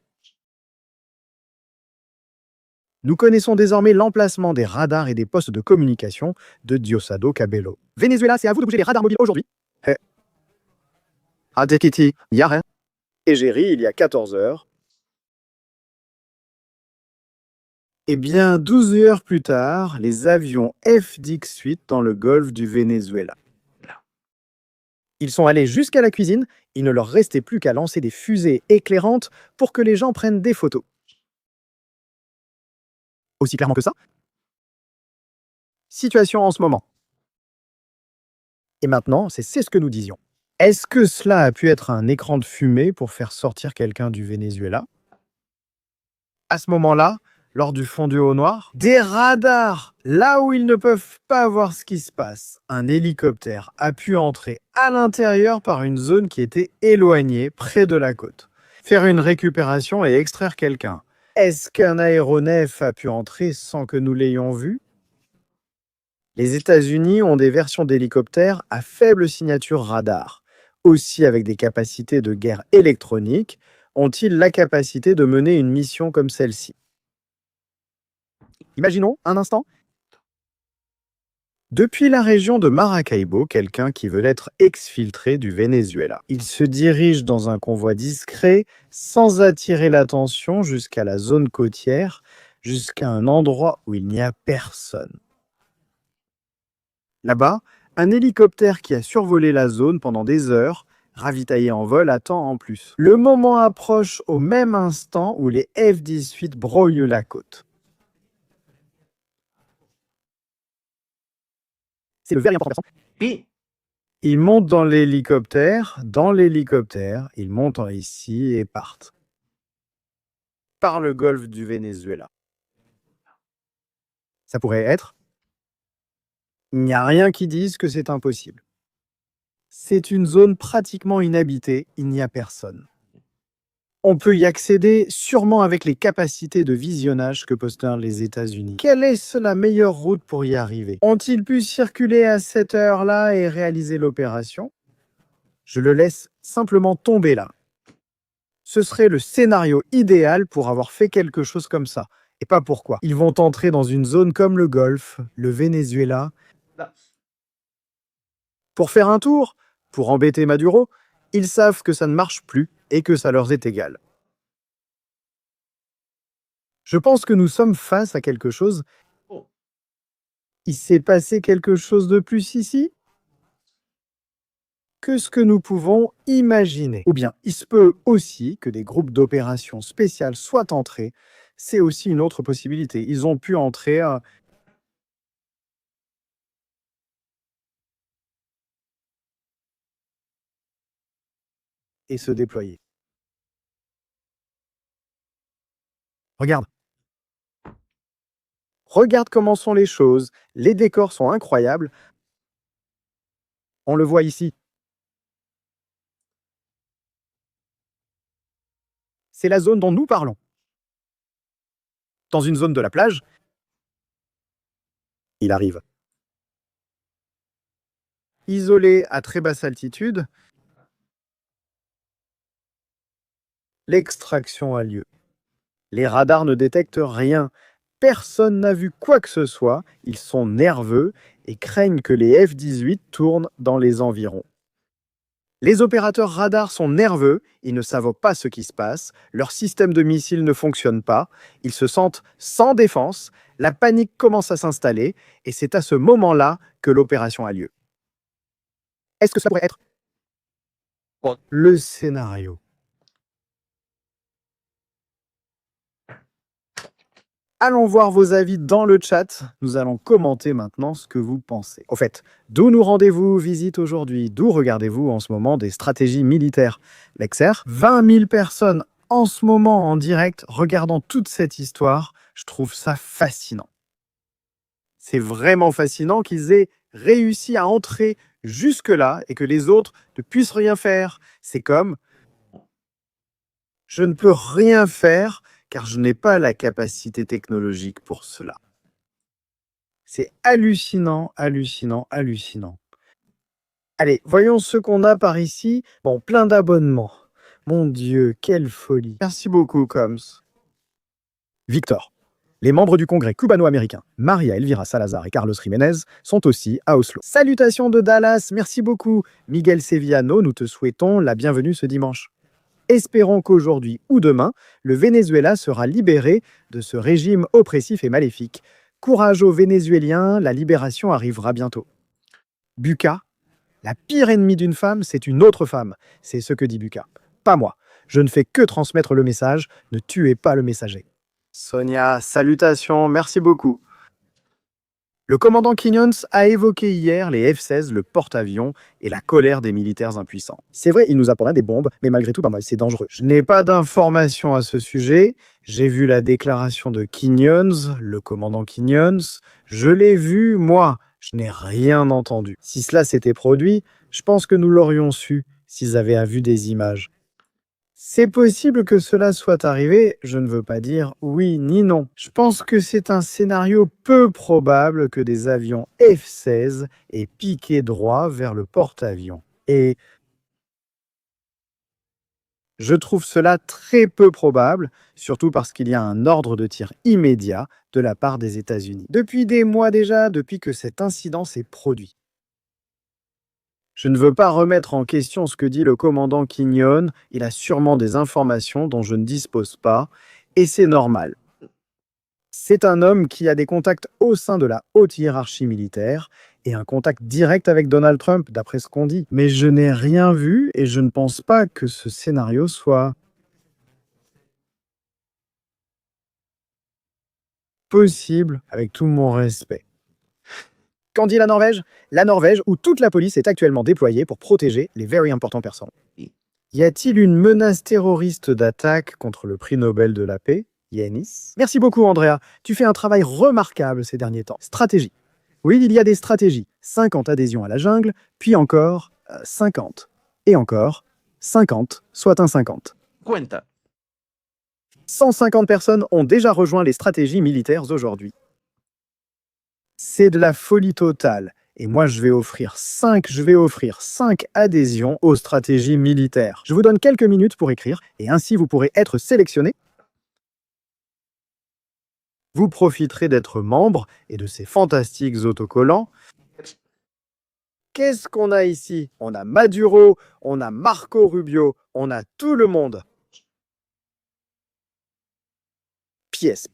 Nous connaissons désormais l'emplacement des radars et des postes de communication de Diosdado Cabello. Venezuela, c'est à vous de bouger les radars mobiles aujourd'hui. Adekiti, Yare. Égérie, il y a 14 heures. Eh bien, 12 heures plus tard, les avions F-18 dans le golfe du Venezuela. Ils sont allés jusqu'à la cuisine, il ne leur restait plus qu'à lancer des fusées éclairantes pour que les gens prennent des photos. Aussi clairement que ça? Situation en ce moment. Et maintenant, c'est ce que nous disions. Est-ce que cela a pu être un écran de fumée pour faire sortir quelqu'un du Venezuela? À ce moment-là, lors du fondu au noir, des radars, là où ils ne peuvent pas voir ce qui se passe. Un hélicoptère a pu entrer à l'intérieur par une zone qui était éloignée, près de la côte. Faire une récupération et extraire quelqu'un. Est-ce qu'un aéronef a pu entrer sans que nous l'ayons vu? Les États-Unis ont des versions d'hélicoptères à faible signature radar. Aussi avec des capacités de guerre électronique, ont-ils la capacité de mener une mission comme celle-ci? Imaginons un instant. Depuis la région de Maracaibo, quelqu'un qui veut être exfiltré du Venezuela. Il se dirige dans un convoi discret, sans attirer l'attention jusqu'à la zone côtière, jusqu'à un endroit où il n'y a personne. Là-bas, un hélicoptère qui a survolé la zone pendant des heures, ravitaillé en vol, attend en plus. Le moment approche au même instant où les F-18 broyent la côte. C'est le very important. Puis, Ils montent dans l'hélicoptère, ils montent ici et partent. Par le golfe du Venezuela. Ça pourrait être? Il n'y a rien qui dise que c'est impossible. C'est une zone pratiquement inhabitée, il n'y a personne. On peut y accéder sûrement avec les capacités de visionnage que possèdent les États-Unis. Quelle est la meilleure route pour y arriver? Ont-ils pu circuler à cette heure-là et réaliser l'opération? Je le laisse simplement tomber là. Ce serait le scénario idéal pour avoir fait quelque chose comme ça. Et pas pourquoi. Ils vont entrer dans une zone comme le Golfe, le Venezuela. Pour faire un tour, pour embêter Maduro, ils savent que ça ne marche plus et que ça leur est égal. Je pense que nous sommes face à quelque chose. Il s'est passé quelque chose de plus ici que ce que nous pouvons imaginer. Ou bien, il se peut aussi que des groupes d'opérations spéciales soient entrés. C'est aussi une autre possibilité. Ils ont pu entrer et se déployer. Regarde. Regarde comment sont les choses. Les décors sont incroyables. On le voit ici. C'est la zone dont nous parlons. Dans une zone de la plage, il arrive. Isolé à très basse altitude, L'extraction a lieu. Les radars ne détectent rien. Personne n'a vu quoi que ce soit. Ils sont nerveux et craignent que les F-18 tournent dans les environs. Les opérateurs radars sont nerveux, ils ne savent pas ce qui se passe, leur système de missiles ne fonctionne pas, ils se sentent sans défense, la panique commence à s'installer et c'est à ce moment-là que l'opération a lieu. Est-ce que cela pourrait être le scénario? Allons voir vos avis dans le chat. Nous allons commenter maintenant ce que vous pensez. Au fait, d'où nous rendez-vous visite aujourd'hui? D'où regardez-vous en ce moment des stratégies militaires? Lexer, 20 000 personnes en ce moment en direct regardant toute cette histoire. Je trouve ça fascinant. C'est vraiment fascinant qu'ils aient réussi à entrer jusque-là et que les autres ne puissent rien faire. C'est comme « je ne peux rien faire » car je n'ai pas la capacité technologique pour cela. C'est hallucinant, hallucinant, hallucinant. Allez, voyons ce qu'on a par ici. Bon, plein d'abonnements. Mon Dieu, quelle folie. Merci beaucoup, Coms. Victor. Les membres du Congrès cubano-américain, Maria Elvira Salazar et Carlos Jiménez, sont aussi à Oslo. Salutations de Dallas, merci beaucoup. Miguel Sevillano, nous te souhaitons la bienvenue ce dimanche. Espérons qu'aujourd'hui ou demain, le Venezuela sera libéré de ce régime oppressif et maléfique. Courage aux Vénézuéliens, la libération arrivera bientôt. Buka, la pire ennemie d'une femme, c'est une autre femme. C'est ce que dit Buka. Pas moi. Je ne fais que transmettre le message. Ne tuez pas le messager. Sonia, salutations, merci beaucoup. Le commandant Quiñones a évoqué hier les F-16, le porte-avions et la colère des militaires impuissants. C'est vrai, il nous apprendra des bombes, mais malgré tout, c'est dangereux. Je n'ai pas d'informations à ce sujet. J'ai vu la déclaration de Quiñones, le commandant Quiñones. Je l'ai vu, moi. Je n'ai rien entendu. Si cela s'était produit, je pense que nous l'aurions su s'ils avaient vu des images. C'est possible que cela soit arrivé, je ne veux pas dire oui ni non. Je pense que c'est un scénario peu probable que des avions F-16 aient piqué droit vers le porte-avions. Et je trouve cela très peu probable, surtout parce qu'il y a un ordre de tir immédiat de la part des États-Unis. Depuis des mois déjà, depuis que cet incident s'est produit. Je ne veux pas remettre en question ce que dit le commandant Quiñones, il a sûrement des informations dont je ne dispose pas, et c'est normal. C'est un homme qui a des contacts au sein de la haute hiérarchie militaire, et un contact direct avec Donald Trump, d'après ce qu'on dit. Mais je n'ai rien vu, et je ne pense pas que ce scénario soit possible, avec tout mon respect. Qu'en dit la Norvège? La Norvège, où toute la police est actuellement déployée pour protéger les very important persons. Y a-t-il une menace terroriste d'attaque contre le prix Nobel de la paix? Yanis. Merci beaucoup, Andrea. Tu fais un travail remarquable ces derniers temps. Stratégie. Oui, il y a des stratégies. 50 adhésions à la jungle, puis encore 50. Et encore 50, soit un 50. Cuenta. 150 personnes ont déjà rejoint les stratégies militaires aujourd'hui. C'est de la folie totale. Et moi, je vais offrir 5 adhésions aux stratégies militaires. Je vous donne quelques minutes pour écrire, et ainsi vous pourrez être sélectionné. Vous profiterez d'être membre et de ces fantastiques autocollants. Qu'est-ce qu'on a ici? On a Maduro, on a Marco Rubio, on a tout le monde. Pièces.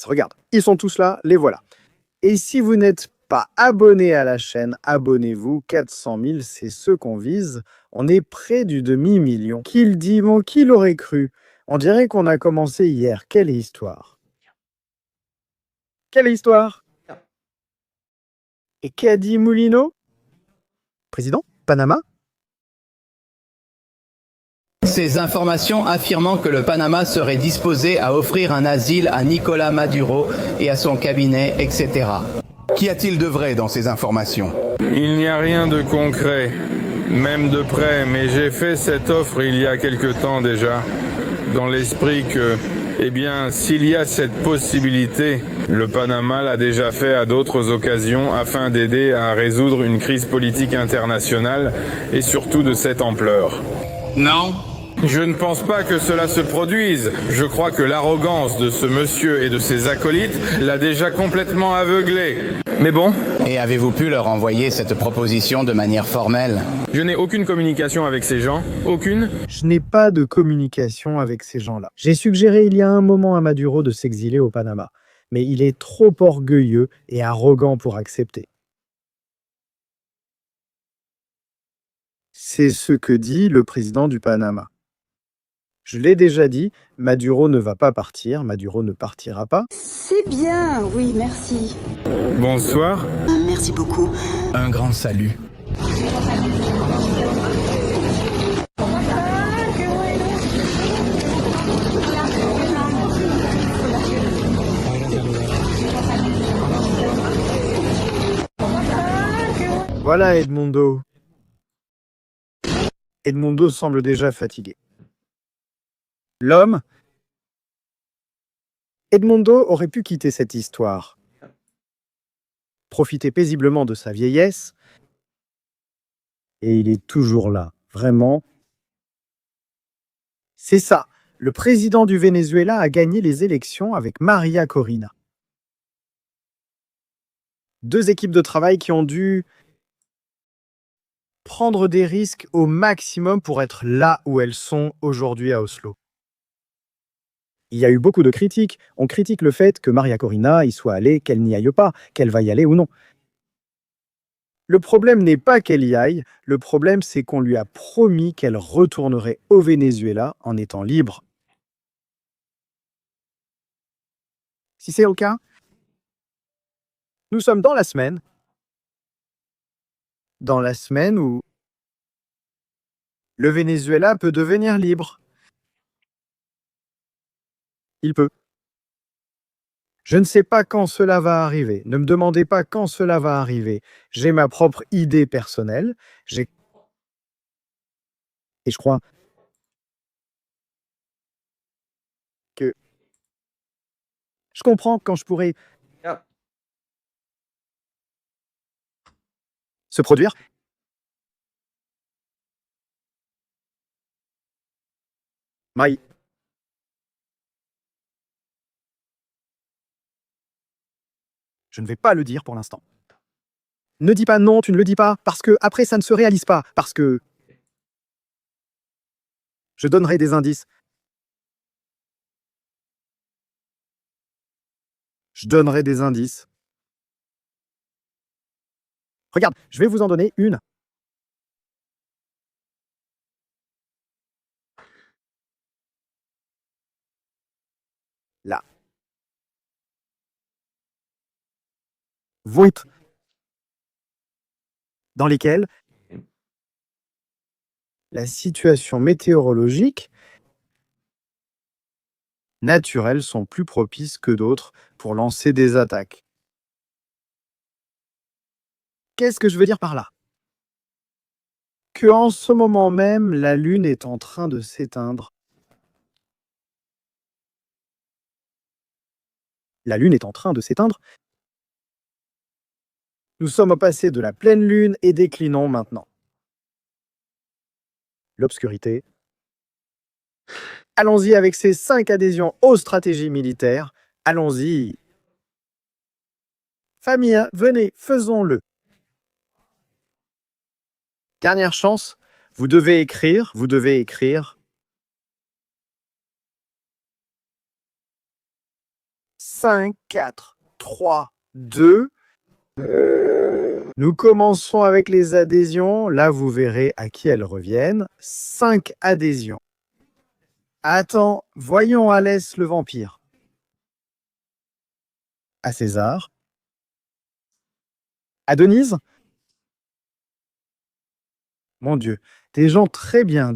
Regarde, ils sont tous là, les voilà. Et si vous n'êtes pas abonné à la chaîne, abonnez-vous. 400 000, c'est ce qu'on vise. On est près du demi-million. Qui le dit? Bon, qui l'aurait cru? On dirait qu'on a commencé hier. Quelle histoire? Quelle histoire? Et qu'a dit Moulineau? Président? Panama? Ces informations affirmant que le Panama serait disposé à offrir un asile à Nicolás Maduro et à son cabinet, etc. Qu'y a-t-il de vrai dans ces informations? Il n'y a rien de concret, même de près, mais j'ai fait cette offre il y a quelque temps déjà, dans l'esprit que, s'il y a cette possibilité, le Panama l'a déjà fait à d'autres occasions afin d'aider à résoudre une crise politique internationale et surtout de cette ampleur. Non, Je ne pense pas que cela se produise. Je crois que l'arrogance de ce monsieur et de ses acolytes l'a déjà complètement aveuglé. Mais bon, Et avez-vous pu leur envoyer cette proposition de manière formelle? je n'ai aucune communication avec ces gens. Aucune. Je n'ai pas de communication avec ces gens-là. J'ai suggéré il y a un moment à Maduro de s'exiler au Panama, mais il est trop orgueilleux et arrogant pour accepter. C'est ce que dit le président du Panama. Je l'ai déjà dit, Maduro ne va pas partir, Maduro ne partira pas. C'est bien, oui, merci. Bonsoir. Merci beaucoup. Un grand salut. Voilà Edmundo. Edmundo semble déjà fatigué. L'homme, Edmundo aurait pu quitter cette histoire, profiter paisiblement de sa vieillesse, et il est toujours là, vraiment. C'est ça, le président du Venezuela a gagné les élections avec Maria Corina. Deux équipes de travail qui ont dû prendre des risques au maximum pour être là où elles sont aujourd'hui à Oslo. Il y a eu beaucoup de critiques. On critique le fait que Maria Corina y soit allée, qu'elle n'y aille pas, qu'elle va y aller ou non. Le problème n'est pas qu'elle y aille, le problème c'est qu'on lui a promis qu'elle retournerait au Venezuela en étant libre. Si c'est le cas, nous sommes dans la semaine où le Venezuela peut devenir libre. Il peut. Je ne sais pas quand cela va arriver. Ne me demandez pas quand cela va arriver. J'ai ma propre idée personnelle. Et je crois que je comprends quand je pourrais se produire. Maï. Je ne vais pas le dire pour l'instant. Ne dis pas non, tu ne le dis pas, parce que après ça ne se réalise pas, parce que je donnerai des indices. Je donnerai des indices. Regarde, je vais vous en donner une. Là. Voit dans lesquelles la situation météorologique naturelles sont plus propices que d'autres pour lancer des attaques. Qu'est-ce que je veux dire par là? Que en ce moment même, la Lune est en train de s'éteindre. La Lune est en train de s'éteindre. Nous sommes au passé de la pleine Lune et déclinons maintenant. L'obscurité. Allons-y avec ces 5 adhésions aux stratégies militaires. Allons-y. Famille, venez, faisons-le. Dernière chance, vous devez écrire. 5, 4, 3, 2. Nous commençons avec les adhésions. Là, vous verrez à qui elles reviennent. 5 adhésions. Attends, voyons Alès le vampire. À César. À Denise. Mon Dieu, des gens très bien.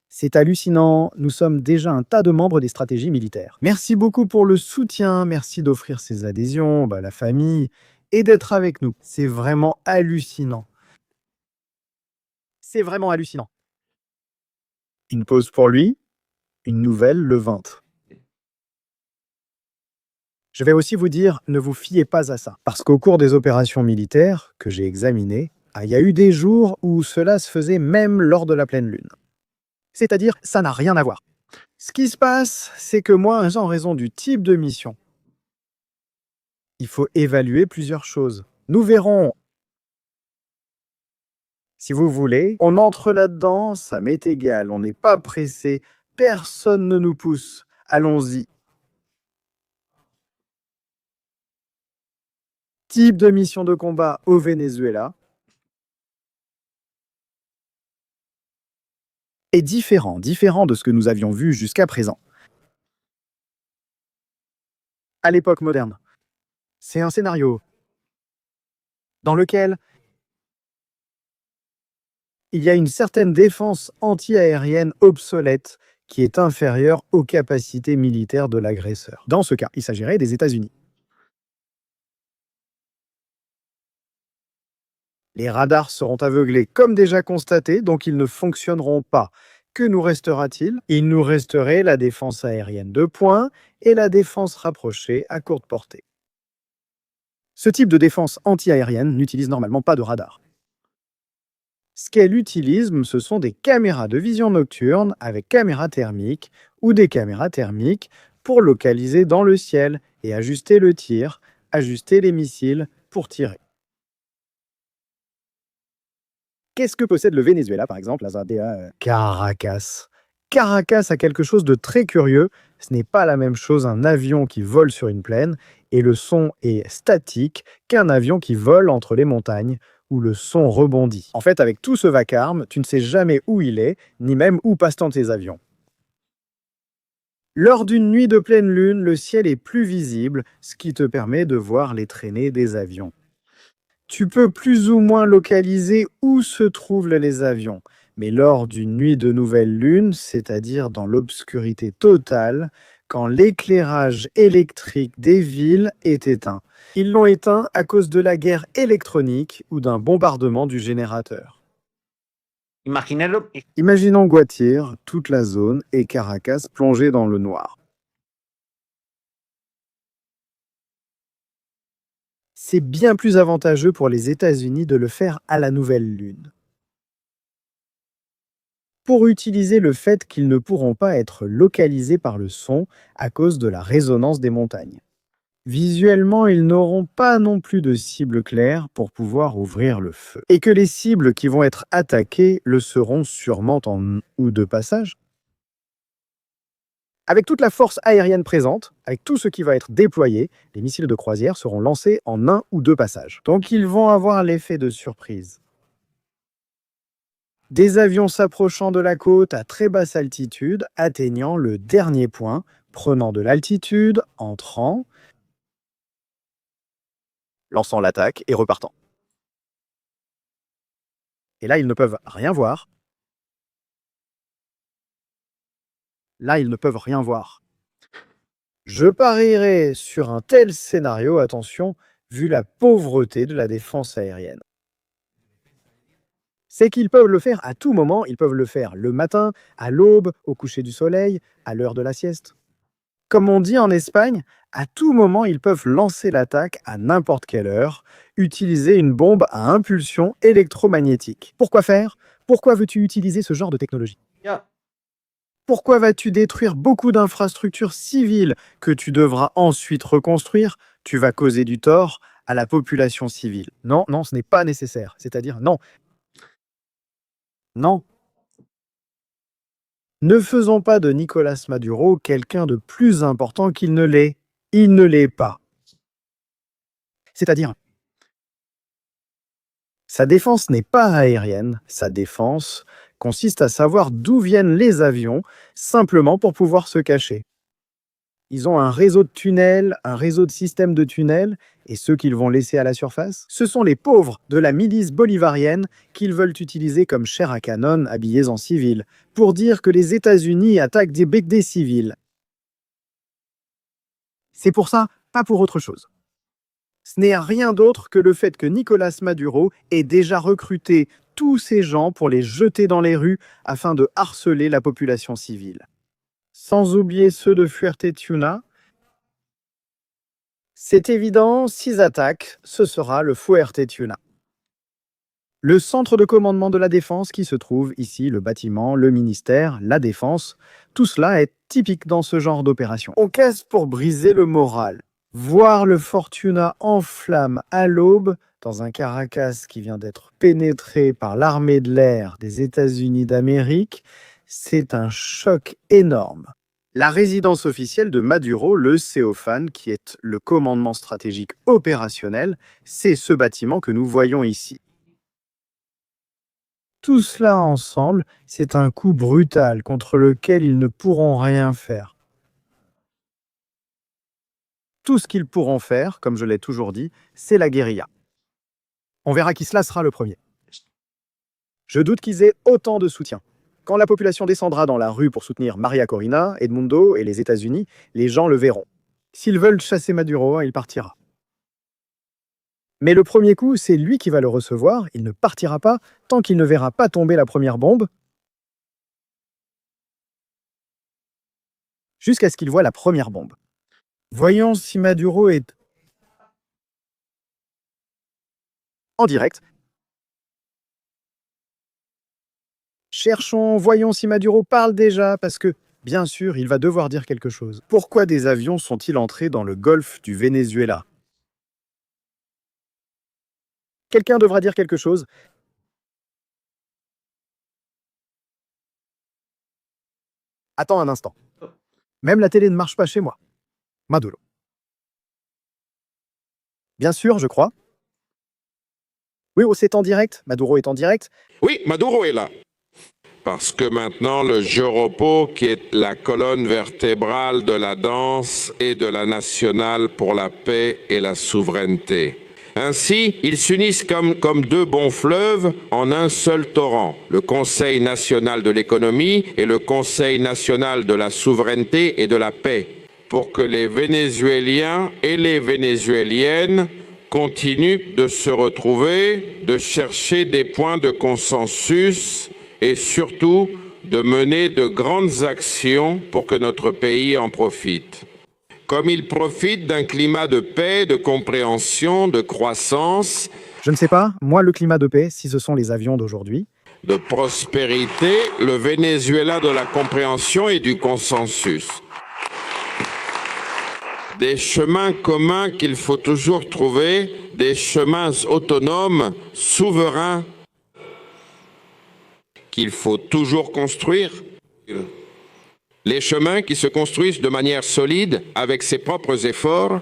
C'est hallucinant, nous sommes déjà un tas de membres des stratégies militaires. Merci beaucoup pour le soutien, merci d'offrir ces adhésions, la famille, et d'être avec nous. C'est vraiment hallucinant. Une pause pour lui, une nouvelle le 20. Je vais aussi vous dire, ne vous fiez pas à ça. Parce qu'au cours des opérations militaires que j'ai examinées, il y a eu des jours où cela se faisait même lors de la pleine lune. C'est-à-dire, ça n'a rien à voir. Ce qui se passe, c'est que moi, en raison du type de mission, il faut évaluer plusieurs choses. Nous verrons. Si vous voulez, on entre là-dedans, ça m'est égal, on n'est pas pressé, personne ne nous pousse. Allons-y. Type de mission de combat au Venezuela est différent de ce que nous avions vu jusqu'à présent. À l'époque moderne, c'est un scénario dans lequel il y a une certaine défense anti-aérienne obsolète qui est inférieure aux capacités militaires de l'agresseur. Dans ce cas, il s'agirait des États-Unis. Les radars seront aveuglés comme déjà constaté, donc ils ne fonctionneront pas. Que nous restera-t-il? Il nous resterait la défense aérienne de poing et la défense rapprochée à courte portée. Ce type de défense anti-aérienne n'utilise normalement pas de radar. Ce qu'elle utilise, ce sont des caméras de vision nocturne avec caméra thermique ou des caméras thermiques pour localiser dans le ciel et ajuster le tir, ajuster les missiles pour tirer. Qu'est-ce que possède le Venezuela, par exemple, Caracas. Caracas a quelque chose de très curieux. Ce n'est pas la même chose un avion qui vole sur une plaine et le son est statique qu'un avion qui vole entre les montagnes où le son rebondit. En fait, avec tout ce vacarme, tu ne sais jamais où il est, ni même où passent tes avions. Lors d'une nuit de pleine lune, le ciel est plus visible, ce qui te permet de voir les traînées des avions. Tu peux plus ou moins localiser où se trouvent les avions, mais lors d'une nuit de nouvelle lune, c'est-à-dire dans l'obscurité totale, quand l'éclairage électrique des villes est éteint. Ils l'ont éteint à cause de la guerre électronique ou d'un bombardement du générateur. Imaginons Guatire, toute la zone, et Caracas plongée dans le noir. C'est bien plus avantageux pour les États-Unis de le faire à la nouvelle lune. Pour utiliser le fait qu'ils ne pourront pas être localisés par le son à cause de la résonance des montagnes. Visuellement, ils n'auront pas non plus de cible claire pour pouvoir ouvrir le feu. Et que les cibles qui vont être attaquées le seront sûrement en ou de passage. Avec toute la force aérienne présente, avec tout ce qui va être déployé, les missiles de croisière seront lancés en 1 ou 2 passages. Donc ils vont avoir l'effet de surprise. Des avions s'approchant de la côte à très basse altitude, atteignant le dernier point, prenant de l'altitude, entrant, lançant l'attaque et repartant. Et là, ils ne peuvent rien voir. Là, ils ne peuvent rien voir. Je parierais sur un tel scénario, attention, vu la pauvreté de la défense aérienne. C'est qu'ils peuvent le faire à tout moment, ils peuvent le faire le matin, à l'aube, au coucher du soleil, à l'heure de la sieste. Comme on dit en Espagne, à tout moment, ils peuvent lancer l'attaque à n'importe quelle heure, utiliser une bombe à impulsion électromagnétique. Pourquoi faire? Pourquoi veux-tu utiliser ce genre de technologie? Pourquoi vas-tu détruire beaucoup d'infrastructures civiles que tu devras ensuite reconstruire? Tu vas causer du tort à la population civile. Non, non, ce n'est pas nécessaire. C'est-à-dire, non. Non. Ne faisons pas de Nicolás Maduro quelqu'un de plus important qu'il ne l'est. Il ne l'est pas. C'est-à-dire, sa défense n'est pas aérienne, sa défense consiste à savoir d'où viennent les avions, simplement pour pouvoir se cacher. Ils ont un réseau de tunnels, un réseau de systèmes de tunnels, et ceux qu'ils vont laisser à la surface, ce sont les pauvres de la milice bolivarienne qu'ils veulent utiliser comme chair à canon habillés en civil, pour dire que les États-Unis attaquent des civils. C'est pour ça, pas pour autre chose. Ce n'est rien d'autre que le fait que Nicolás Maduro ait déjà recruté tous ces gens pour les jeter dans les rues afin de harceler la population civile. Sans oublier ceux de Fuerteventura. C'est évident, s'ils attaquent, ce sera le Fuerteventura. Le centre de commandement de la défense qui se trouve ici, le bâtiment, le ministère, la défense, tout cela est typique dans ce genre d'opération. On casse pour briser le moral. Voir le Fortuna en flammes à l'aube, dans un Caracas qui vient d'être pénétré par l'armée de l'air des États-Unis d'Amérique, c'est un choc énorme. La résidence officielle de Maduro, le CEOFAN, qui est le commandement stratégique opérationnel, c'est ce bâtiment que nous voyons ici. Tout cela ensemble, c'est un coup brutal contre lequel ils ne pourront rien faire. Tout ce qu'ils pourront faire, comme je l'ai toujours dit, c'est la guérilla. On verra qui se lassera le premier. Je doute qu'ils aient autant de soutien. Quand la population descendra dans la rue pour soutenir Maria Corina, Edmundo et les États-Unis, les gens le verront. S'ils veulent chasser Maduro, il partira. Mais le premier coup, c'est lui qui va le recevoir. Il ne partira pas tant qu'il ne verra pas tomber la première bombe, jusqu'à ce qu'il voit la première bombe. Voyons si Maduro est en direct. Cherchons, voyons si Maduro parle déjà, parce que, bien sûr, il va devoir dire quelque chose. Pourquoi des avions sont-ils entrés dans le golfe du Venezuela? Quelqu'un devra dire quelque chose. Attends un instant. Même la télé ne marche pas chez moi. Maduro. Bien sûr, je crois. Oui, c'est en direct. Maduro est en direct. Oui, Maduro est là. Parce que maintenant, le Joropo, qui est la colonne vertébrale de la danse et de la nationale pour la paix et la souveraineté. Ainsi, ils s'unissent comme deux bons fleuves en un seul torrent, le Conseil national de l'économie et le Conseil national de la souveraineté et de la paix, pour que les Vénézuéliens et les Vénézuéliennes continuent de se retrouver, de chercher des points de consensus et surtout de mener de grandes actions pour que notre pays en profite. Comme il profite d'un climat de paix, de compréhension, de croissance. Je ne sais pas, moi le climat de paix, si ce sont les avions d'aujourd'hui. De prospérité, le Venezuela de la compréhension et du consensus. Des chemins communs qu'il faut toujours trouver, des chemins autonomes, souverains, qu'il faut toujours construire. Les chemins qui se construisent de manière solide, avec ses propres efforts,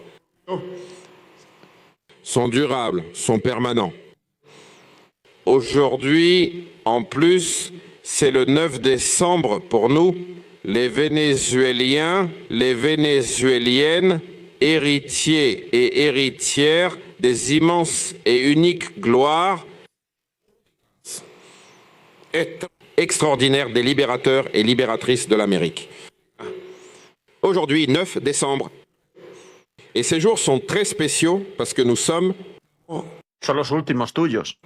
sont durables, sont permanents. Aujourd'hui, en plus, c'est le 9 décembre pour nous, les Vénézuéliens, les Vénézuéliennes, héritiers et héritières des immenses et uniques gloires extraordinaires des libérateurs et libératrices de l'Amérique. Aujourd'hui, 9 décembre. Et ces jours sont très spéciaux parce que nous sommes Son los últimos tuyos.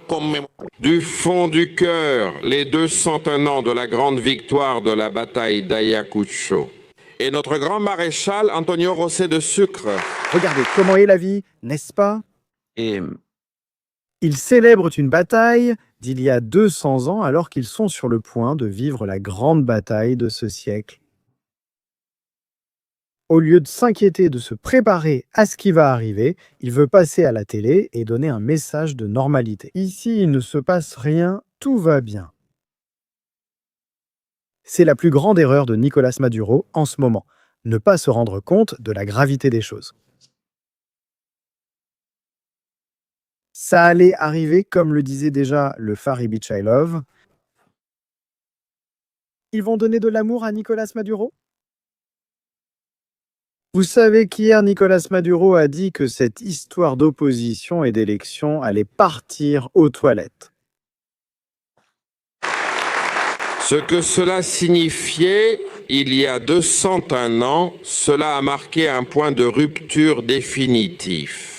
du fond du cœur les 201 ans de la grande victoire de la bataille d'Ayacucho. Et notre grand maréchal Antonio José de Sucre. Regardez comment est la vie, n'est-ce pas? Et Ils célèbrent une bataille d'il y a 200 ans alors qu'ils sont sur le point de vivre la grande bataille de ce siècle. Au lieu de s'inquiéter de se préparer à ce qui va arriver, il veut passer à la télé et donner un message de normalité. Ici, il ne se passe rien, tout va bien. C'est la plus grande erreur de Nicolás Maduro en ce moment, ne pas se rendre compte de la gravité des choses. Ça allait arriver, comme le disait déjà le Fari Bichailov. Ils vont donner de l'amour à Nicolás Maduro? Vous savez qu'hier, Nicolás Maduro a dit que cette histoire d'opposition et d'élection allait partir aux toilettes. Ce que cela signifiait, il y a 201 ans, cela a marqué un point de rupture définitif.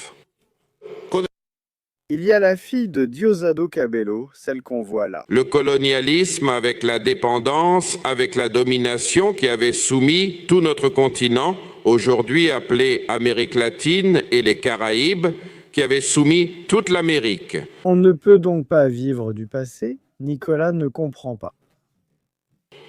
Il y a la fille de Diosdado Cabello, celle qu'on voit là. Le colonialisme avec la dépendance, avec la domination qui avait soumis tout notre continent, aujourd'hui appelé Amérique latine et les Caraïbes, qui avait soumis toute l'Amérique. On ne peut donc pas vivre du passé. Nicolas ne comprend pas.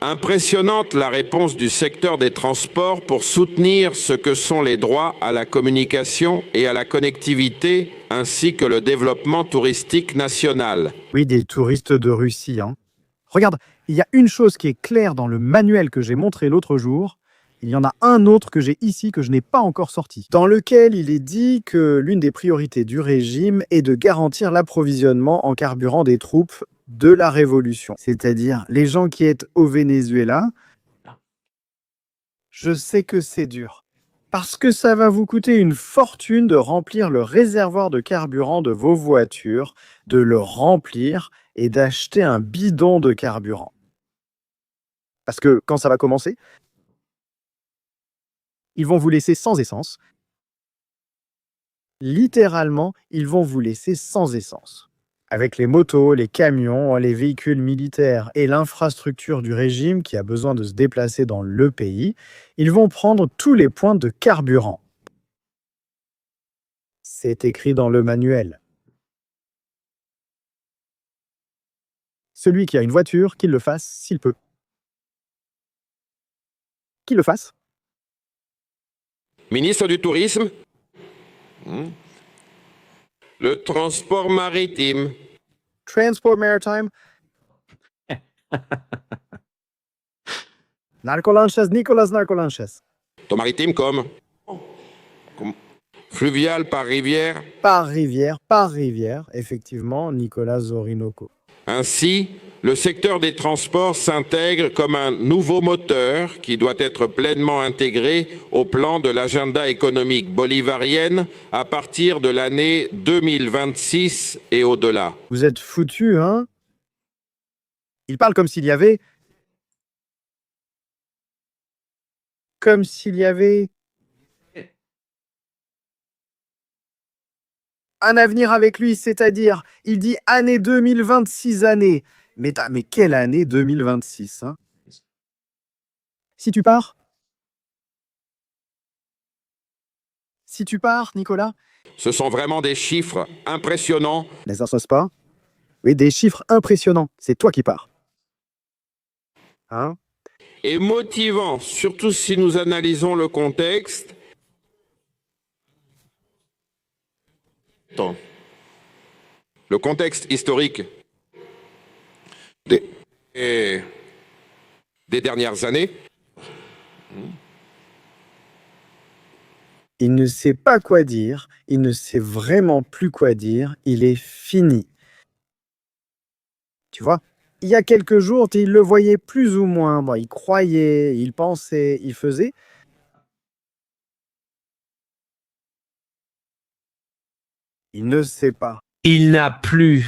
Impressionnante la réponse du secteur des transports pour soutenir ce que sont les droits à la communication et à la connectivité, ainsi que le développement touristique national. Oui, des touristes de Russie, hein. Regarde, il y a une chose qui est claire dans le manuel que j'ai montré l'autre jour. Il y en a un autre que j'ai ici que je n'ai pas encore sorti, dans lequel il est dit que l'une des priorités du régime est de garantir l'approvisionnement en carburant des troupes de la révolution, c'est-à-dire les gens qui sont au Venezuela. Je sais que c'est dur, parce que ça va vous coûter une fortune de remplir le réservoir de carburant de vos voitures, de le remplir et d'acheter un bidon de carburant. Parce que quand ça va commencer, ils vont vous laisser sans essence. Littéralement, ils vont vous laisser sans essence. Avec les motos, les camions, les véhicules militaires et l'infrastructure du régime qui a besoin de se déplacer dans le pays, ils vont prendre tous les points de carburant. C'est écrit dans le manuel. Celui qui a une voiture, qu'il le fasse s'il peut. Qu'il le fasse. Ministre du Tourisme, le transport maritime, Transport maritime. Narcolanches, Nicolas Narcolanches. ton maritime comme fluvial par rivière. Par rivière, effectivement, Nicolas Orinoco. Ainsi, le secteur des transports s'intègre comme un nouveau moteur qui doit être pleinement intégré au plan de l'agenda économique bolivarienne à partir de l'année 2026 et au-delà. Vous êtes foutus, hein? Il parle comme s'il y avait... un avenir avec lui, c'est-à-dire, il dit année 2026 années. Mais quelle année 2026, hein? Si tu pars, Nicolas, Ce sont vraiment des chiffres impressionnants. les associe pas. Oui, des chiffres impressionnants. C'est toi qui pars. Hein? Et motivants, surtout si nous analysons le contexte. Le contexte historique des dernières années. Il ne sait pas quoi dire, il ne sait vraiment plus quoi dire, il est fini. Tu vois, il y a quelques jours, il le voyait plus ou moins, bon, il croyait, il pensait, il faisait. Il ne sait pas. Il n'a plus.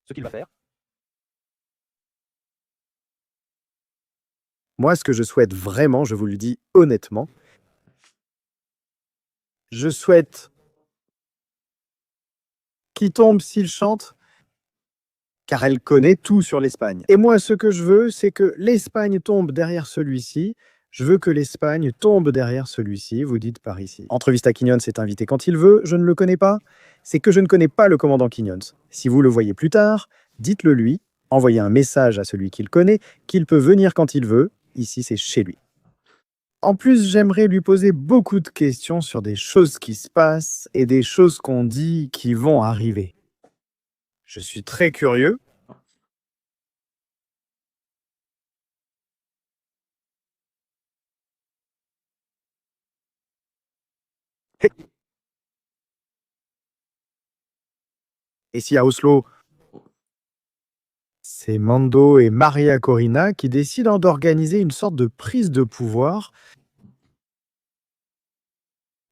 Ce qu'il va faire. Moi, ce que je souhaite vraiment, je vous le dis honnêtement, je souhaite qu'il tombe s'il chante, car elle connaît tout sur l'Espagne. Et moi, ce que je veux, c'est que l'Espagne tombe derrière celui-ci. Je veux que l'Espagne tombe derrière celui-ci, vous dites par ici. Entrevista Quiñones est invité quand il veut, je ne le connais pas. C'est que je ne connais pas le commandant Quiñones. Si vous le voyez plus tard, dites-le lui, envoyez un message à celui qu'il connaît, qu'il peut venir quand il veut. Ici, c'est chez lui. En plus, j'aimerais lui poser beaucoup de questions sur des choses qui se passent et des choses qu'on dit qui vont arriver. Je suis très curieux. Et si à Oslo, c'est Mando et Maria Corina qui décident d'organiser une sorte de prise de pouvoir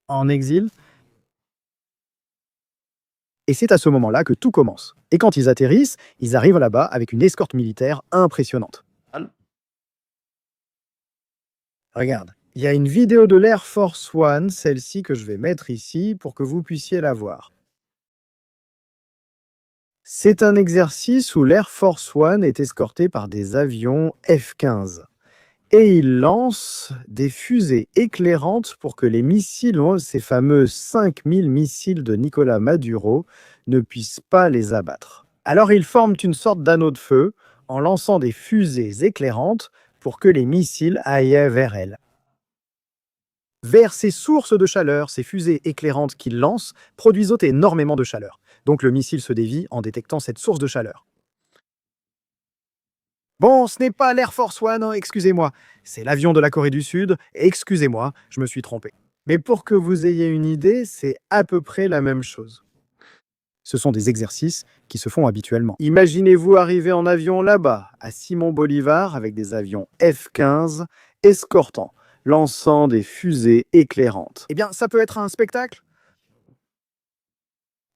en exil. Et c'est à ce moment-là que tout commence. Et quand ils atterrissent, ils arrivent là-bas avec une escorte militaire impressionnante. Regarde, il y a une vidéo de l'Air Force One, celle-ci que je vais mettre ici pour que vous puissiez la voir. C'est un exercice où l'Air Force One est escorté par des avions F-15. Et il lance des fusées éclairantes pour que les missiles, ces fameux 5000 missiles de Nicolás Maduro, ne puissent pas les abattre. Alors ils forment une sorte d'anneau de feu en lançant des fusées éclairantes pour que les missiles aillent vers elles. Vers ces sources de chaleur, ces fusées éclairantes qu'ils lancent produisent énormément de chaleur. Donc le missile se dévie en détectant cette source de chaleur. Bon, ce n'est pas l'Air Force One, hein, excusez-moi. C'est l'avion de la Corée du Sud. Excusez-moi, je me suis trompé. Mais pour que vous ayez une idée, c'est à peu près la même chose. Ce sont des exercices qui se font habituellement. Imaginez-vous arriver en avion là-bas, à Simon Bolivar, avec des avions F-15 escortant, lançant des fusées éclairantes. Eh bien, ça peut être un spectacle.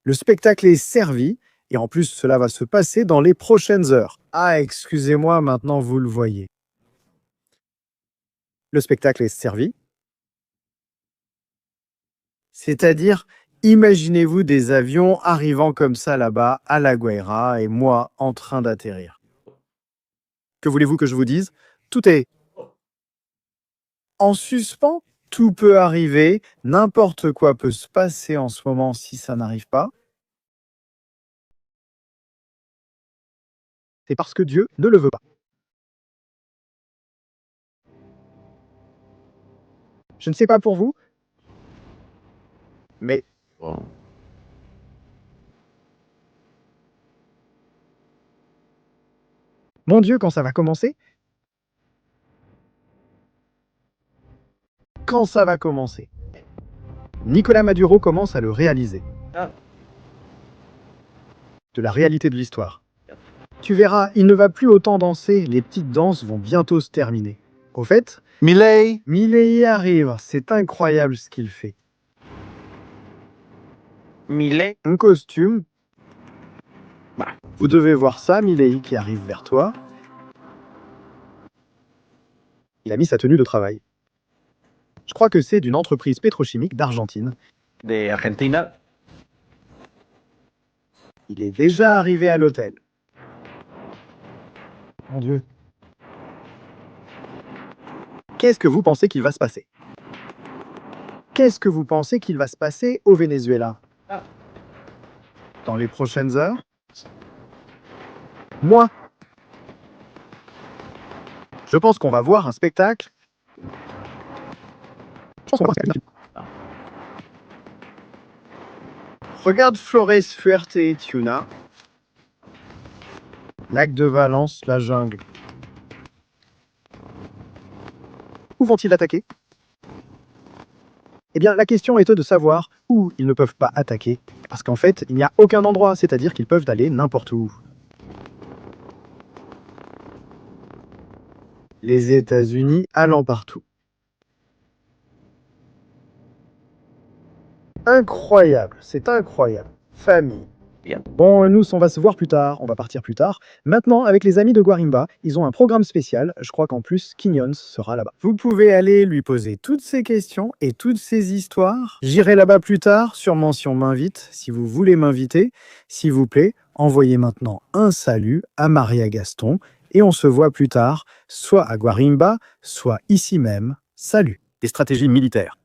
Le spectacle est servi, et en plus, cela va se passer dans les prochaines heures. Ah, excusez-moi, maintenant vous le voyez. Le spectacle est servi. C'est-à-dire, imaginez-vous des avions arrivant comme ça là-bas, à La Guaira, et moi en train d'atterrir. Que voulez-vous que je vous dise? Tout est en suspens. Tout peut arriver, n'importe quoi peut se passer en ce moment si ça n'arrive pas. C'est parce que Dieu ne le veut pas. Je ne sais pas pour vous, mais mon Dieu, quand ça va commencer? Quand ça va commencer? Nicolás Maduro commence à le réaliser. De la réalité de l'histoire. Tu verras, il ne va plus autant danser, les petites danses vont bientôt se terminer. Au fait, Milei y arrive, c'est incroyable ce qu'il fait. Milei. Un costume. Vous devez voir ça, Milei qui arrive vers toi. Il a mis sa tenue de travail. Je crois que c'est d'une entreprise pétrochimique d'Argentine. De Argentina. Il est déjà arrivé à l'hôtel. Mon Dieu. Qu'est-ce que vous pensez qu'il va se passer? Qu'est-ce que vous pensez qu'il va se passer au Venezuela? Dans les prochaines heures? Moi, je pense qu'on va voir un spectacle. Regarde Flores Fuerte et Tuna. Lac de Valence, la jungle. Où vont-ils attaquer? Eh bien, la question est de savoir où ils ne peuvent pas attaquer. Parce qu'en fait, il n'y a aucun endroit, c'est-à-dire qu'ils peuvent aller n'importe où. Les États-Unis allant partout. Incroyable, c'est incroyable. Famille. Bien. Bon, nous, on va se voir plus tard, on va partir plus tard. Maintenant, avec les amis de Guarimba, ils ont un programme spécial. Je crois qu'en plus, Quiñones sera là-bas. Vous pouvez aller lui poser toutes ces questions et toutes ces histoires. J'irai là-bas plus tard sur mention m'invite. Si vous voulez m'inviter, s'il vous plaît, envoyez maintenant un salut à Maria Gaston et on se voit plus tard, soit à Guarimba, soit ici même. Salut. Des stratégies militaires.